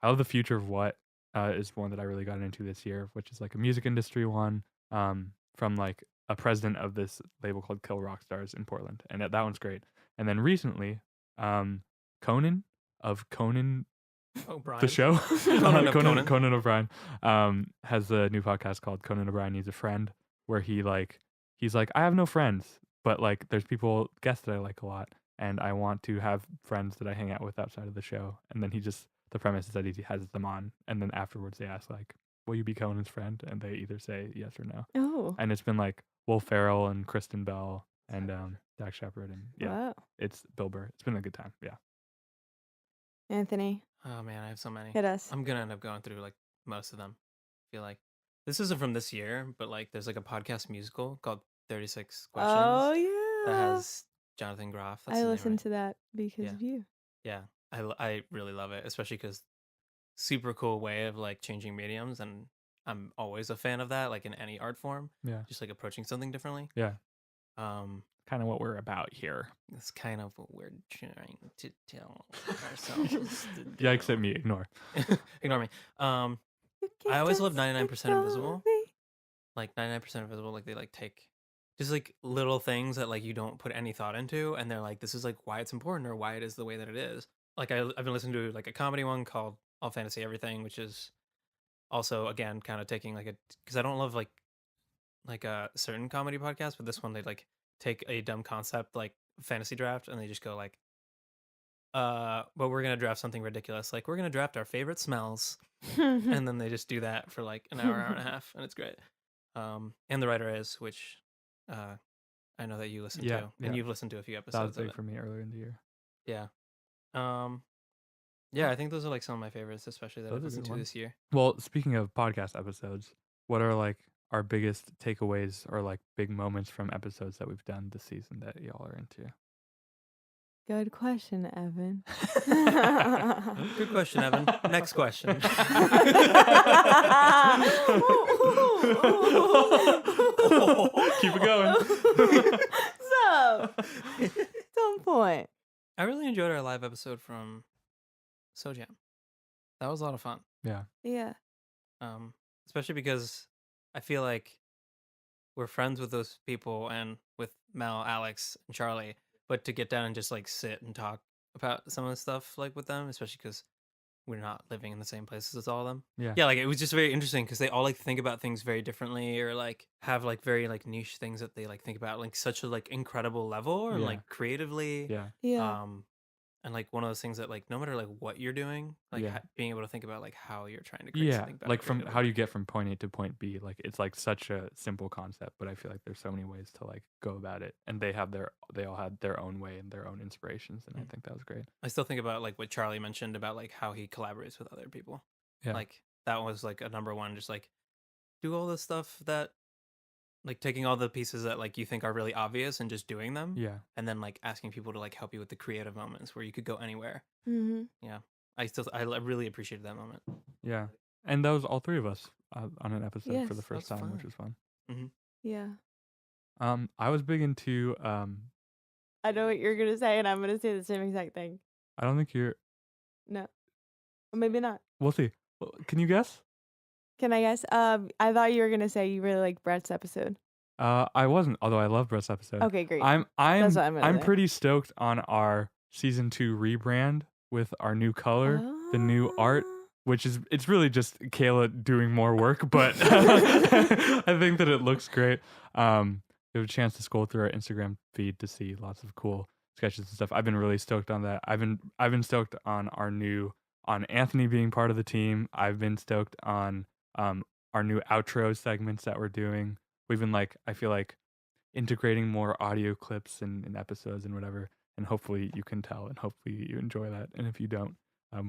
Speaker 3: love the future of what is one that I really got into this year, which is like a music industry one from like a president of this label called Kill Rock Stars in Portland, and that one's great. And then recently, Conan of Conan
Speaker 2: Oh,
Speaker 3: the
Speaker 2: Brian.
Speaker 3: show,
Speaker 2: Conan of Conan.
Speaker 3: Conan O'Brien, has a new podcast called Conan O'Brien Needs a Friend, where he's like, I have no friends, but like there's people guests that I like a lot, and I want to have friends that I hang out with outside of the show. And then the premise is that he has them on, and then afterwards they ask like, will you be Conan's friend? And they either say yes or no.
Speaker 1: Oh,
Speaker 3: And it's been like Will Ferrell and Kristen Bell and Dak Shepard, and yeah,
Speaker 1: wow.
Speaker 3: it's Bill Burr. It's been a good time. Yeah.
Speaker 1: Anthony,
Speaker 2: Oh man, I have so many.
Speaker 1: hit us.
Speaker 2: I'm gonna end up going through like most of them. I feel like this isn't from this year, but like there's like a podcast musical called 36 Questions
Speaker 1: Oh
Speaker 2: that
Speaker 1: yeah.
Speaker 2: has Jonathan Groff. That's
Speaker 1: I
Speaker 2: his name,
Speaker 1: listened
Speaker 2: right?
Speaker 1: to that because
Speaker 2: Yeah.
Speaker 1: of you.
Speaker 2: Yeah, I really love it, especially because super cool way of like changing mediums, and I'm always a fan of that, like in any art form,
Speaker 3: Yeah.
Speaker 2: just like approaching something differently.
Speaker 3: Yeah.
Speaker 2: Um,
Speaker 3: Kind of what we're about here.
Speaker 2: that's kind of what we're trying to tell ourselves to do.
Speaker 3: Yikes at me. Ignore.
Speaker 2: Ignore me. I always love 99% Invisible. Like 99% Invisible, like they like take just like little things that like you don't put any thought into, and they're like, this is like why it's important or why it is the way that it is. Like I've been listening to like a comedy one called All Fantasy Everything, which is also again kind of taking like a, because I don't love like a certain comedy podcast, but this one they like take a dumb concept like fantasy draft, and they just go like, but we're gonna draft something ridiculous, like we're gonna draft our favorite smells, and then they just do that for like an hour and a half, and it's great. And the writer is, which I know that you listen
Speaker 3: Yeah,
Speaker 2: to,
Speaker 3: yeah.
Speaker 2: and you've listened to a few
Speaker 3: That was
Speaker 2: episodes of
Speaker 3: big
Speaker 2: it.
Speaker 3: for me earlier in the year.
Speaker 2: Yeah. Yeah, I think those are like some of my favorites, especially that
Speaker 3: Those
Speaker 2: I've
Speaker 3: are
Speaker 2: listened
Speaker 3: good
Speaker 2: to
Speaker 3: ones.
Speaker 2: this year.
Speaker 3: Well, speaking of podcast episodes, what are like our biggest takeaways or like big moments from episodes that we've done this season that y'all are into?
Speaker 1: Good question, Evan.
Speaker 2: Good question, Evan. Next question.
Speaker 3: Keep it going.
Speaker 1: So, some point.
Speaker 2: I really enjoyed our live episode from SoJam. That was a lot of fun.
Speaker 3: Yeah.
Speaker 1: Yeah.
Speaker 2: Especially because I feel like we're friends with those people and with Mel, Alex, and Charlie, but to get down and just like sit and talk about some of the stuff like with them, especially because we're not living in the same places as all of them.
Speaker 3: Yeah.
Speaker 2: Like it was just very interesting because they all like think about things very differently, or like have like very like niche things that they like think about like such a like incredible level, or
Speaker 3: Yeah.
Speaker 2: like creatively.
Speaker 3: Yeah.
Speaker 1: Yeah.
Speaker 2: And like one of those things that like no matter like what you're doing, like
Speaker 3: Yeah.
Speaker 2: being able to think about like how you're trying to create
Speaker 3: Yeah.
Speaker 2: something better.
Speaker 3: Like from
Speaker 2: creatively.
Speaker 3: how do you get from point A to point B? Like it's like such a simple concept, but I feel like there's so many ways to like go about it, and they all had their own way and their own inspirations, and I think that was great.
Speaker 2: I still think about like what Charlie mentioned about like how he collaborates with other people.
Speaker 3: Yeah.
Speaker 2: Like that was like a number one, just like do all the stuff that like taking all the pieces that like you think are really obvious and just doing them.
Speaker 3: Yeah.
Speaker 2: And then like asking people to like help you with the creative moments where you could go anywhere.
Speaker 1: Mm-hmm.
Speaker 2: Yeah. I really appreciated that moment.
Speaker 3: Yeah. And that was all three of us on an episode for
Speaker 1: Yes,
Speaker 3: the first
Speaker 2: that's
Speaker 3: time, which
Speaker 2: fun.
Speaker 3: was fun.
Speaker 1: Yeah.
Speaker 3: I was big into
Speaker 1: I know what you're gonna say, and I'm gonna say the same exact thing.
Speaker 3: I don't think you're.
Speaker 1: No, or maybe not.
Speaker 3: We'll see. Can you guess?
Speaker 1: Can I guess? I thought you were gonna say you really like Brett's episode.
Speaker 3: I wasn't, although I love Brett's episode.
Speaker 1: Okay, great.
Speaker 3: I'm
Speaker 1: That's what I'm gonna say.
Speaker 3: pretty stoked on our season 2 rebrand with our new color, the new art, which is it's really just Kayla doing more work, but I think that it looks great. You have a chance to scroll through our Instagram feed to see lots of cool sketches and stuff. I've been really stoked on that. I've been stoked on on Anthony being part of the team. I've been stoked on our new outro segments that we're doing. We've been like, I feel like integrating more audio clips in episodes and whatever, and hopefully you can tell, and hopefully you enjoy that. And if you don't,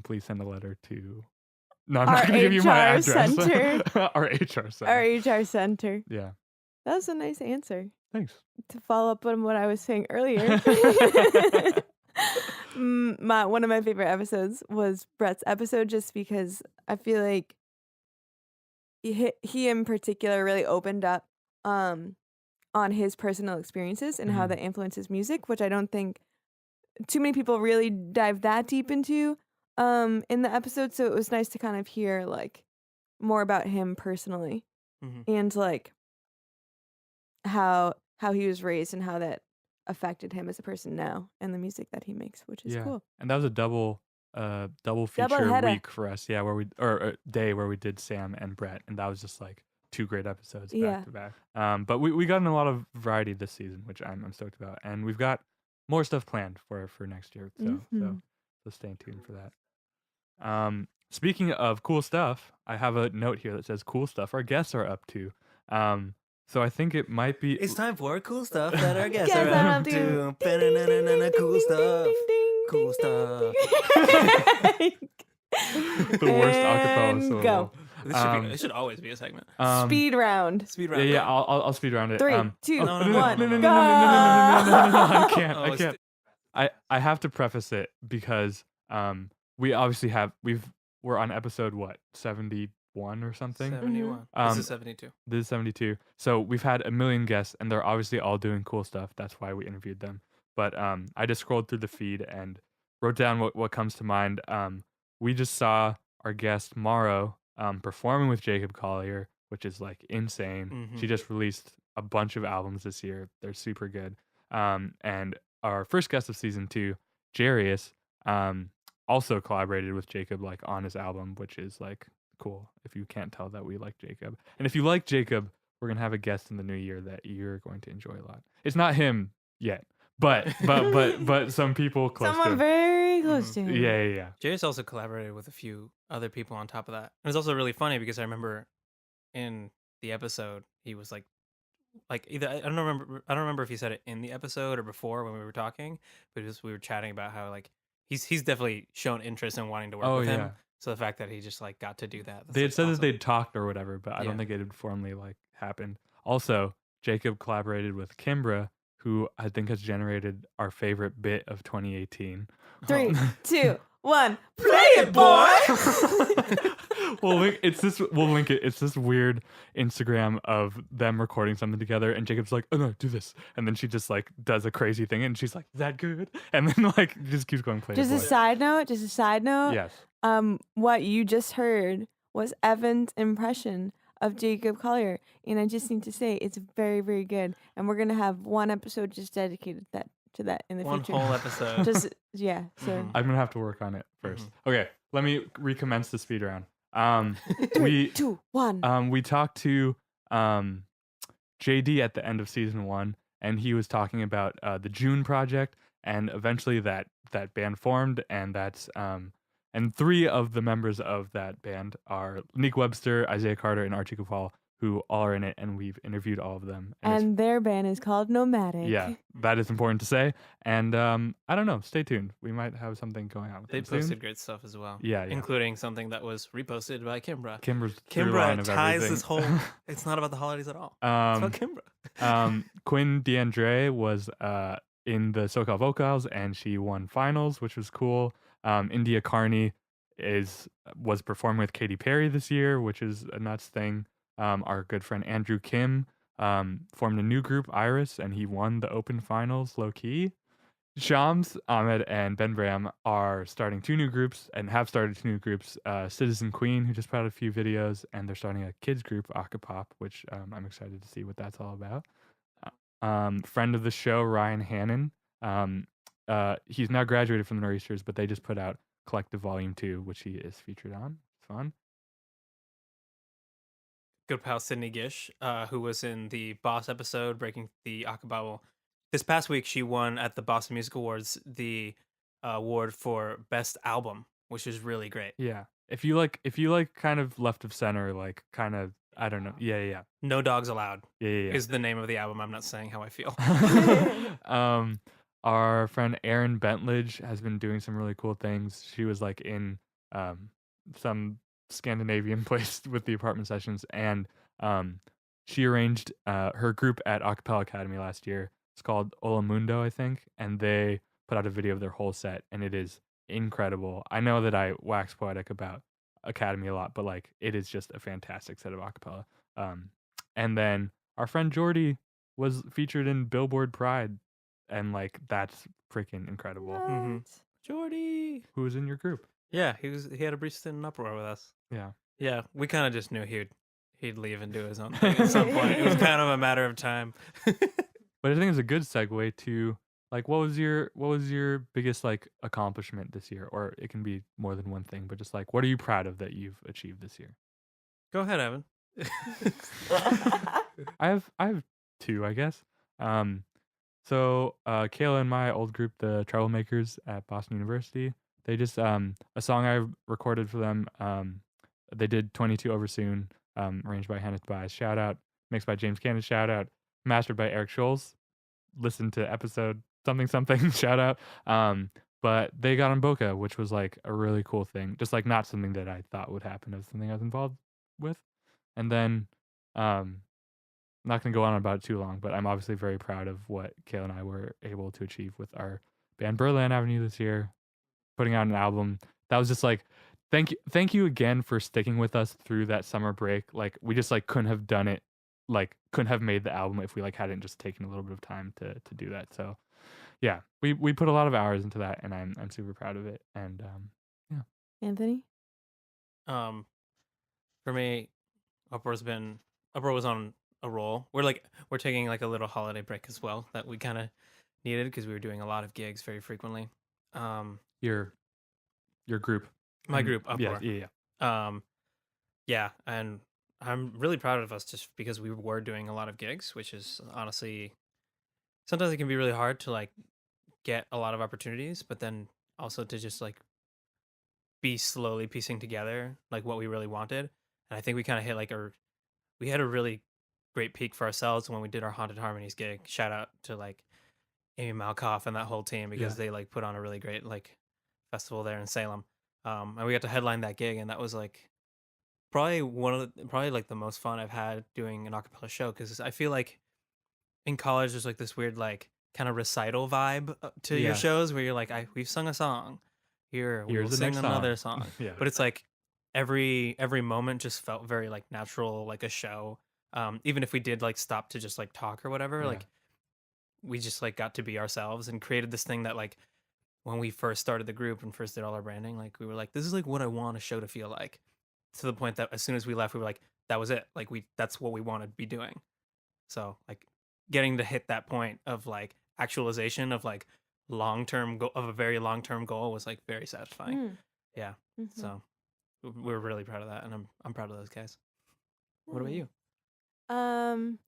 Speaker 3: please send a letter to. No, I'm not
Speaker 1: Our
Speaker 3: going to give you my
Speaker 1: HR
Speaker 3: address.
Speaker 1: center.
Speaker 3: Our HR center.
Speaker 1: Our HR center.
Speaker 3: Yeah.
Speaker 1: That was a nice answer.
Speaker 3: Thanks.
Speaker 1: To follow up on what I was saying earlier. One of my favorite episodes was Brett's episode, just because I feel like he in particular really opened up on his personal experiences and how
Speaker 3: Mhm.
Speaker 1: that influences music, which I don't think too many people really dive that deep into in the episode. So it was nice to kind of hear like more about him personally
Speaker 2: Mm-hmm.
Speaker 1: and like how he was raised and how that affected him as a person now and the music that he makes, which is
Speaker 3: Yeah.
Speaker 1: cool.
Speaker 3: And that was a double
Speaker 1: Double
Speaker 3: feature
Speaker 1: header.
Speaker 3: week for us. Yeah, where we or day where we did Sam and Brett, and that was just like 2 great episodes back
Speaker 1: Yeah.
Speaker 3: to back. But we got in a lot of variety this season, which I'm stoked about, and we've got more stuff planned for next year. So
Speaker 1: Mhm.
Speaker 3: stay tuned for that. Speaking of cool stuff, I have a note here that says cool stuff our guests are up to. So I think it might be
Speaker 2: It's time for cool stuff that our guests
Speaker 1: Guess
Speaker 2: are
Speaker 1: I'm
Speaker 2: up
Speaker 1: up to.
Speaker 2: to.
Speaker 1: Ding, ding, ding, ding, ding,
Speaker 2: Cool
Speaker 1: ding,
Speaker 2: stuff.
Speaker 1: ding, ding,
Speaker 2: Cool
Speaker 1: ding,
Speaker 2: stuff.
Speaker 1: ding,
Speaker 3: the worst acapella
Speaker 1: And
Speaker 3: syllable.
Speaker 1: go.
Speaker 2: This should always be a segment.
Speaker 1: Speed round.
Speaker 2: Speed
Speaker 3: Yeah,
Speaker 2: round.
Speaker 3: yeah.
Speaker 2: go.
Speaker 3: I'll speed around it.
Speaker 1: 3,
Speaker 3: Oh,
Speaker 1: 2,
Speaker 2: no, no, no,
Speaker 1: 1,
Speaker 2: no, no, no,
Speaker 1: go.
Speaker 3: I can't.
Speaker 2: Oh,
Speaker 3: I
Speaker 2: it's
Speaker 3: can't. I have to preface it because we obviously we're on episode 71 or something.
Speaker 2: 71. This is 72.
Speaker 3: This is 72. So we've had a million guests, and they're obviously all doing cool stuff. That's why we interviewed them. But I just scrolled through the feed and wrote down what comes to mind. We just saw our guest Morrow performing with Jacob Collier, which is like insane.
Speaker 2: Mhm.
Speaker 3: She just released a bunch of albums this year. They're super good. And our first guest of season 2, Jarius, also collaborated with Jacob like on his album, which is like cool if you can't tell that we like Jacob. And if you like Jacob, we're gonna have a guest in the new year that you're going to enjoy a lot. It's not him yet, but some people close to
Speaker 1: Someone
Speaker 3: him.
Speaker 1: very close to him.
Speaker 3: Yeah.
Speaker 2: Jairus also collaborated with a few other people on top of that. And it's also really funny because I remember in the episode he was like either I don't remember if he said it in the episode or before when we were talking, but we were chatting about how like he's definitely shown interest in wanting to work
Speaker 3: Oh,
Speaker 2: with him.
Speaker 3: yeah.
Speaker 2: So the fact that he just like got to do that,
Speaker 3: They had
Speaker 2: that's
Speaker 3: said
Speaker 2: awesome.
Speaker 3: that they'd talked or whatever, but I
Speaker 2: Yeah.
Speaker 3: don't think it had formally like happened. Also, Jacob collaborated with Kimbra, who I think has generated our favorite bit of 2018.
Speaker 1: 3, 2, 1, play it, boy.
Speaker 3: We'll link it. It's this weird Instagram of them recording something together, and Jacob's like, "Oh no, do this," and then she just like does a crazy thing, and she's like, "Is that good?" And then like just keeps going. Play
Speaker 1: Just
Speaker 3: it,
Speaker 1: a
Speaker 3: boy.
Speaker 1: side note.
Speaker 3: Yes.
Speaker 1: What you just heard was Evan's impression of Jacob Collier, and I just need to say it's very, very good. And we're gonna have one episode just dedicated to that in the
Speaker 2: One
Speaker 1: future.
Speaker 2: whole episode.
Speaker 1: Just yeah. So
Speaker 2: Mhm.
Speaker 3: I'm gonna have to work on it 1st. Okay, let me recommence the speed round.
Speaker 1: 3, 2, 1.
Speaker 3: We talked to JD at the end of season 1, and he was talking about the June project, and eventually that band formed, and that's and 3 of the members of that band are Nick Webster, Isaiah Carter, and Archie Kupal, who all are in it, and we've interviewed all of them.
Speaker 1: And their band is called Nomadic.
Speaker 3: yeah, that is important to say. And I don't know. Stay tuned. We might have something going on with
Speaker 2: They
Speaker 3: them soon.
Speaker 2: posted great stuff as well.
Speaker 3: Yeah.
Speaker 2: Including something that was reposted by Kimbra.
Speaker 3: Kimbra's through line
Speaker 2: Kimbra
Speaker 3: of
Speaker 2: ties
Speaker 3: everything.
Speaker 2: this whole. It's not about the holidays at all. It's about Kimbra.
Speaker 3: Quinn DeAndre was in the SoCal Vocals, and she won finals, which was cool. India Carney was performing with Katy Perry this year, which is a nuts thing. Our good friend Andrew Kim formed a new group, Iris, and he won the open finals low key. Shams, Ahmed, and Ben Bram are starting 2 new groups and have started 2 new groups. Citizen Queen, who just put out a few videos, and they're starting a kids group, Akka Pop, which I'm excited to see what that's all about. Friend of the show, Ryan Hannon. He's now graduated from the Nor'easters, but they just put out Collective Volume 2, which he is featured on. It's fun.
Speaker 2: Good pal Sydney Gish, who was in the Boss episode, breaking the Akka bubble. This past week, she won at the Boston Music Awards the award for Best Album, which is really great.
Speaker 3: Yeah. If you like kind of left of center, like kind of, I don't know. Yeah.
Speaker 2: No Dogs Allowed
Speaker 3: Yeah.
Speaker 2: is the name of the album. I'm not saying how I feel.
Speaker 3: Our friend Erin Bentledge has been doing some really cool things. She was like in some Scandinavian place with the apartment sessions, and she arranged her group at Acapella Academy last year. It's called Ola Mundo, I think, and they put out a video of their whole set, and it is incredible. I know that I wax poetic about Academy a lot, but like it is just a fantastic set of acapella. And then our friend Jordy was featured in Billboard Pride, and like that's freaking incredible.
Speaker 2: Mhm.
Speaker 1: What?
Speaker 2: Jordy.
Speaker 3: Who was in your group?
Speaker 2: Yeah, he had a brief stint in uproar with us.
Speaker 3: Yeah.
Speaker 2: Yeah, we kind of just knew he'd leave and do his own thing at some point. It was kind of a matter of time.
Speaker 3: But I think it's a good segue to like what was your biggest like accomplishment this year? Or it can be more than one thing, but just like what are you proud of that you've achieved this year?
Speaker 2: Go ahead, Evan.
Speaker 3: I have two, I guess. Um, so Kayla and my old group, the Troublemakers at Boston University, they just a song I recorded for them. They did 22 Over Soon, arranged by Hannah Tobias. Shout out, mixed by James Cannon. Shout out, mastered by Eric Scholes. Listen to episode something something. Shout out. But they got on Boca, which was like a really cool thing. Just like not something that I thought would happen. It was something I was involved with. And then I'm not going to go on about it too long, but I'm obviously very proud of what Kayla and I were able to achieve with our band Berlin Avenue this year, putting out an album. That was just like, thank you again for sticking with us through that summer break. Like we just like couldn't have done it, like couldn't have made the album if we like hadn't just taken a little bit of time to do that. So yeah, we put a lot of hours into that, and I'm super proud of it. And yeah,
Speaker 1: Anthony?
Speaker 2: For me, Uproar was on a roll. We're taking like a little holiday break as well that we kind of needed because we were doing a lot of gigs very frequently.
Speaker 3: your group,
Speaker 2: My group,
Speaker 3: yeah,
Speaker 2: Uproar.
Speaker 3: yeah, yeah.
Speaker 2: Yeah, and I'm really proud of us just because we were doing a lot of gigs, which is honestly sometimes it can be really hard to like get a lot of opportunities, but then also to just like be slowly piecing together like what we really wanted. And I think we kind of hit we had a really great peak for ourselves when we did our Haunted Harmonies gig. Shout out to like Amy Malkoff and that whole team because
Speaker 3: Yeah.
Speaker 2: they like put on a really great like festival there in Salem. And we got to headline that gig, and that was like probably like the most fun I've had doing an acapella show because I feel like in college there's like this weird like kind of recital vibe to your
Speaker 3: Yeah.
Speaker 2: shows where you're like we've sung a song here, we will
Speaker 3: Here's the
Speaker 2: sing
Speaker 3: next
Speaker 2: another
Speaker 3: song.
Speaker 2: song.
Speaker 3: Yeah.
Speaker 2: But it's like every moment just felt very like natural, like a show. Even if we did like stop to just like talk or whatever,
Speaker 3: Yeah.
Speaker 2: like we just like got to be ourselves and created this thing that like when we first started the group and first did all our branding, like we were like, this is like what I want a show to feel like. To the point that as soon as we left, we were like, that was it. Like that's what we want to be doing. So like getting to hit that point of like actualization of like of a very long term goal was like very satisfying.
Speaker 1: Mm.
Speaker 2: Yeah.
Speaker 1: Mhm.
Speaker 2: So we're really proud of that, and I'm proud of those guys. What about
Speaker 1: Nice.
Speaker 2: you?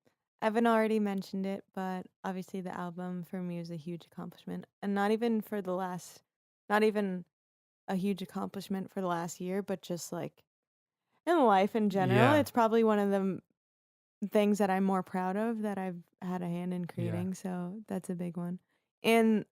Speaker 1: Evan already mentioned it, but obviously the album for me was a huge accomplishment. And not even a huge accomplishment for the last year, but just like in life in general.
Speaker 3: Yeah.
Speaker 1: It's probably one of the things that I'm more proud of that I've had a hand in creating. So that's a big one. And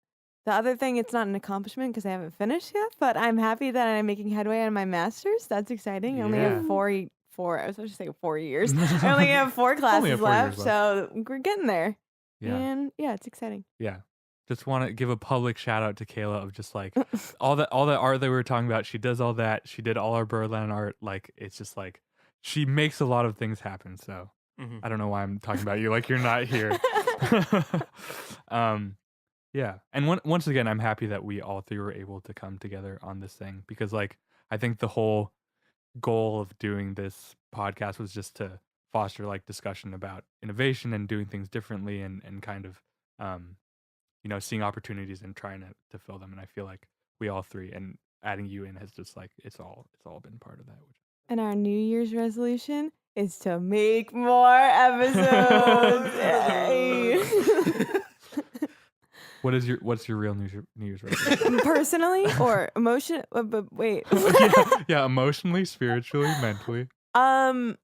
Speaker 1: the other thing, it's not an accomplishment because I haven't finished yet, but I'm happy that I'm making headway on my master's. That's exciting. I only have
Speaker 3: Yeah.
Speaker 1: four. I was supposed to say 4 years. I only have 4
Speaker 3: Only
Speaker 1: classes
Speaker 3: have 4 years
Speaker 1: left, so we're getting there.
Speaker 3: Yeah.
Speaker 1: And yeah, it's exciting.
Speaker 3: Yeah. Just want to give a public shout out to Kayla of just like all that art that we were talking about. She does all that. She did all our Berlin art. Like it's just like she makes a lot of things happen. So
Speaker 2: Mm-hmm.
Speaker 3: I don't know why I'm talking about you like you're not here. Yeah. And once again, I'm happy that we all three were able to come together on this thing because like I think the whole goal of doing this podcast was just to foster like discussion about innovation and doing things differently and kind of seeing opportunities and trying to fill them. And I feel like we all three and adding you in has just like it's all been part of that.
Speaker 1: And our New Year's resolution is to make more episodes. Yay.
Speaker 3: What's your real New Year's resolution?
Speaker 1: Personally or but wait.
Speaker 3: yeah, emotionally, spiritually, mentally.
Speaker 1: Oh,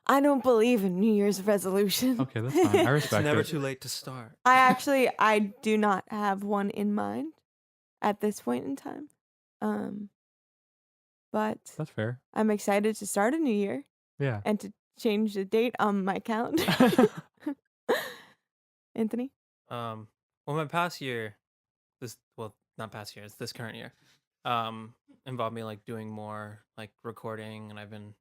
Speaker 1: I don't believe in New Year's resolution.
Speaker 3: Okay, that's fine. I
Speaker 4: It's
Speaker 3: respect
Speaker 4: never
Speaker 3: it.
Speaker 4: too late to start.
Speaker 1: I do not have one in mind at this point in time. But
Speaker 3: That's fair.
Speaker 1: I'm excited to start a new year
Speaker 3: Yeah.
Speaker 1: and to change the date on my calendar. Anthony?
Speaker 2: Well, my past year, not past year, it's this current year, involved me like doing more like recording, and I've been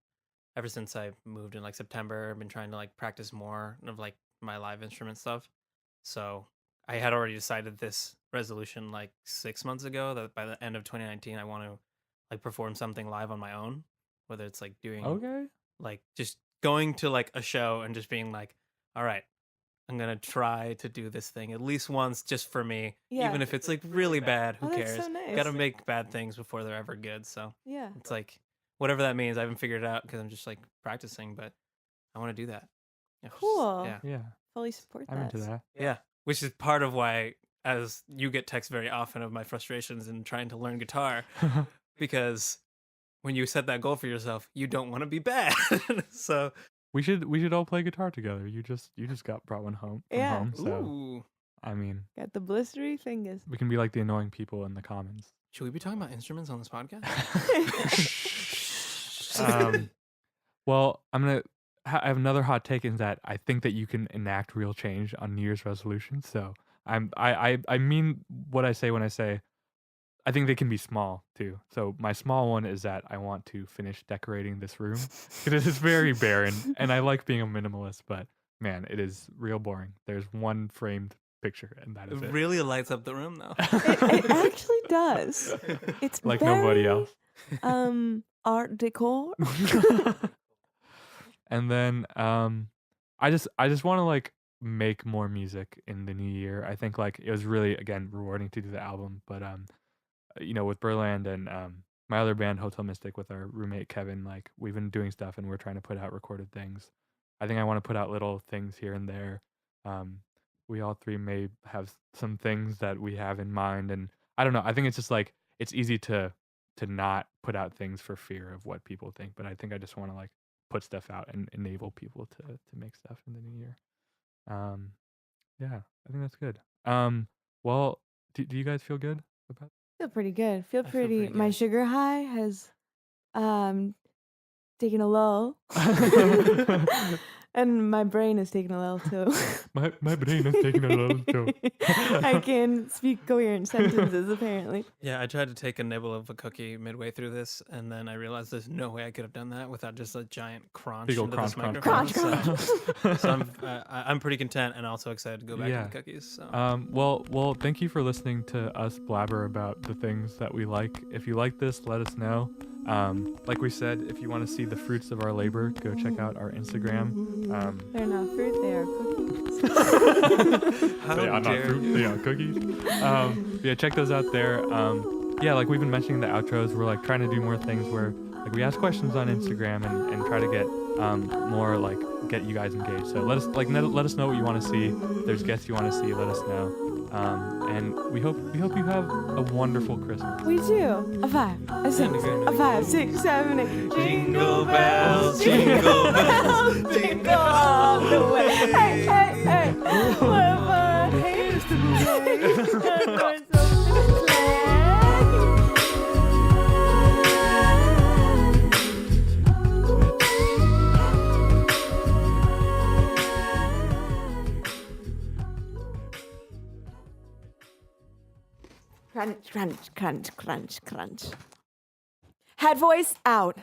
Speaker 2: ever since I moved in like September, I've been trying to like practice more of like my live instrument stuff. So I had already decided this resolution like 6 months ago that by the end of 2019 I want to like perform something live on my own, whether it's like doing
Speaker 3: Okay.
Speaker 2: like just going to like a show and just being like, all right, I'm gonna try to do this thing at least once just for me.
Speaker 1: Yeah.
Speaker 2: Even if it's like really bad, who
Speaker 1: Oh, that's
Speaker 2: cares?
Speaker 1: so nice.
Speaker 2: Gotta make bad things before they're ever good. So
Speaker 1: Yeah.
Speaker 2: it's like whatever that means. I haven't figured it out because I'm just like practicing, but I want to do that. Yeah,
Speaker 1: Cool.
Speaker 2: Yeah.
Speaker 3: Yeah,
Speaker 1: Fully support
Speaker 3: I'm
Speaker 1: that.
Speaker 3: into that.
Speaker 2: Yeah. Which is part of why, as you get texts very often of my frustrations in trying to learn guitar, because when you set that goal for yourself, you don't want to be bad. So,
Speaker 3: We should all play guitar together. You just got brought one home from
Speaker 1: Yeah.
Speaker 3: home, so
Speaker 2: ooh.
Speaker 3: I mean,
Speaker 1: Got the blistery fingers.
Speaker 3: we can be like the annoying people in the comments.
Speaker 2: Should we be talking about instruments on this podcast?
Speaker 3: Well, I have another hot take in that I think that you can enact real change on New Year's resolutions. So I mean what I say when I say I think they can be small too. So my small one is that I want to finish decorating this room because it's very barren, and I like being a minimalist, but man, it is real boring. There's one framed picture, and that is
Speaker 2: It
Speaker 3: it.
Speaker 2: really lights up the room, though.
Speaker 1: It actually does. It's
Speaker 3: Like
Speaker 1: very,
Speaker 3: nobody else.
Speaker 1: Art decor.
Speaker 3: And then I just want to like make more music in the new year. I think like it was really again rewarding to do the album, but with Berland and my other band Hotel Mystic with our roommate Kevin, like we've been doing stuff and we're trying to put out recorded things. I think I want to put out little things here and there. We all three may have some things that we have in mind, and I don't know. I think it's just like it's easy to not put out things for fear of what people think, but I think I just want to like put stuff out and enable people to make stuff in the new year. Yeah, I think that's good. Well, do you guys feel good about?
Speaker 1: Feel pretty good. Feel
Speaker 2: I feel
Speaker 1: pretty.
Speaker 2: pretty
Speaker 1: My
Speaker 2: good.
Speaker 1: sugar high has taken a lull. And my brain is taking a lull too.
Speaker 3: My brain is taking a lull too.
Speaker 1: I can speak coherent sentences apparently.
Speaker 2: Yeah, I tried to take a nibble of a cookie midway through this, and then I realized there's no way I could have done that without just a giant crunch
Speaker 3: Big ol'
Speaker 2: into this
Speaker 3: crunch,
Speaker 2: microphone.
Speaker 1: crunch.
Speaker 2: So I'm pretty content and also excited to go back
Speaker 3: Yeah.
Speaker 2: to the cookies. So.
Speaker 3: Well, thank you for listening to us blabber about the things that we like. If you like this, let us know. Like we said, if you want to see the fruits of our labor, go check out our Instagram.
Speaker 1: They're not fruit, they are cookies.
Speaker 2: How
Speaker 3: They are not
Speaker 2: dare
Speaker 3: fruit,
Speaker 2: you.
Speaker 3: they are cookies. Yeah, check those out there. Yeah, like we've been mentioning the outros, we're like trying to do more things where like we ask questions on Instagram and try to get more like get you guys engaged. So let us know what you want to see. If there's guests you want to see, let us know. And we hope you have a wonderful Christmas.
Speaker 1: We do. A 5, a 6, a 5, 6, 7, 8.
Speaker 2: Jingle bells,
Speaker 1: jingle bells, jingle all the way. Hey, hey, hey. What fun it is to be gay. Crunch, crunch, crunch, crunch, crunch. Head voice out.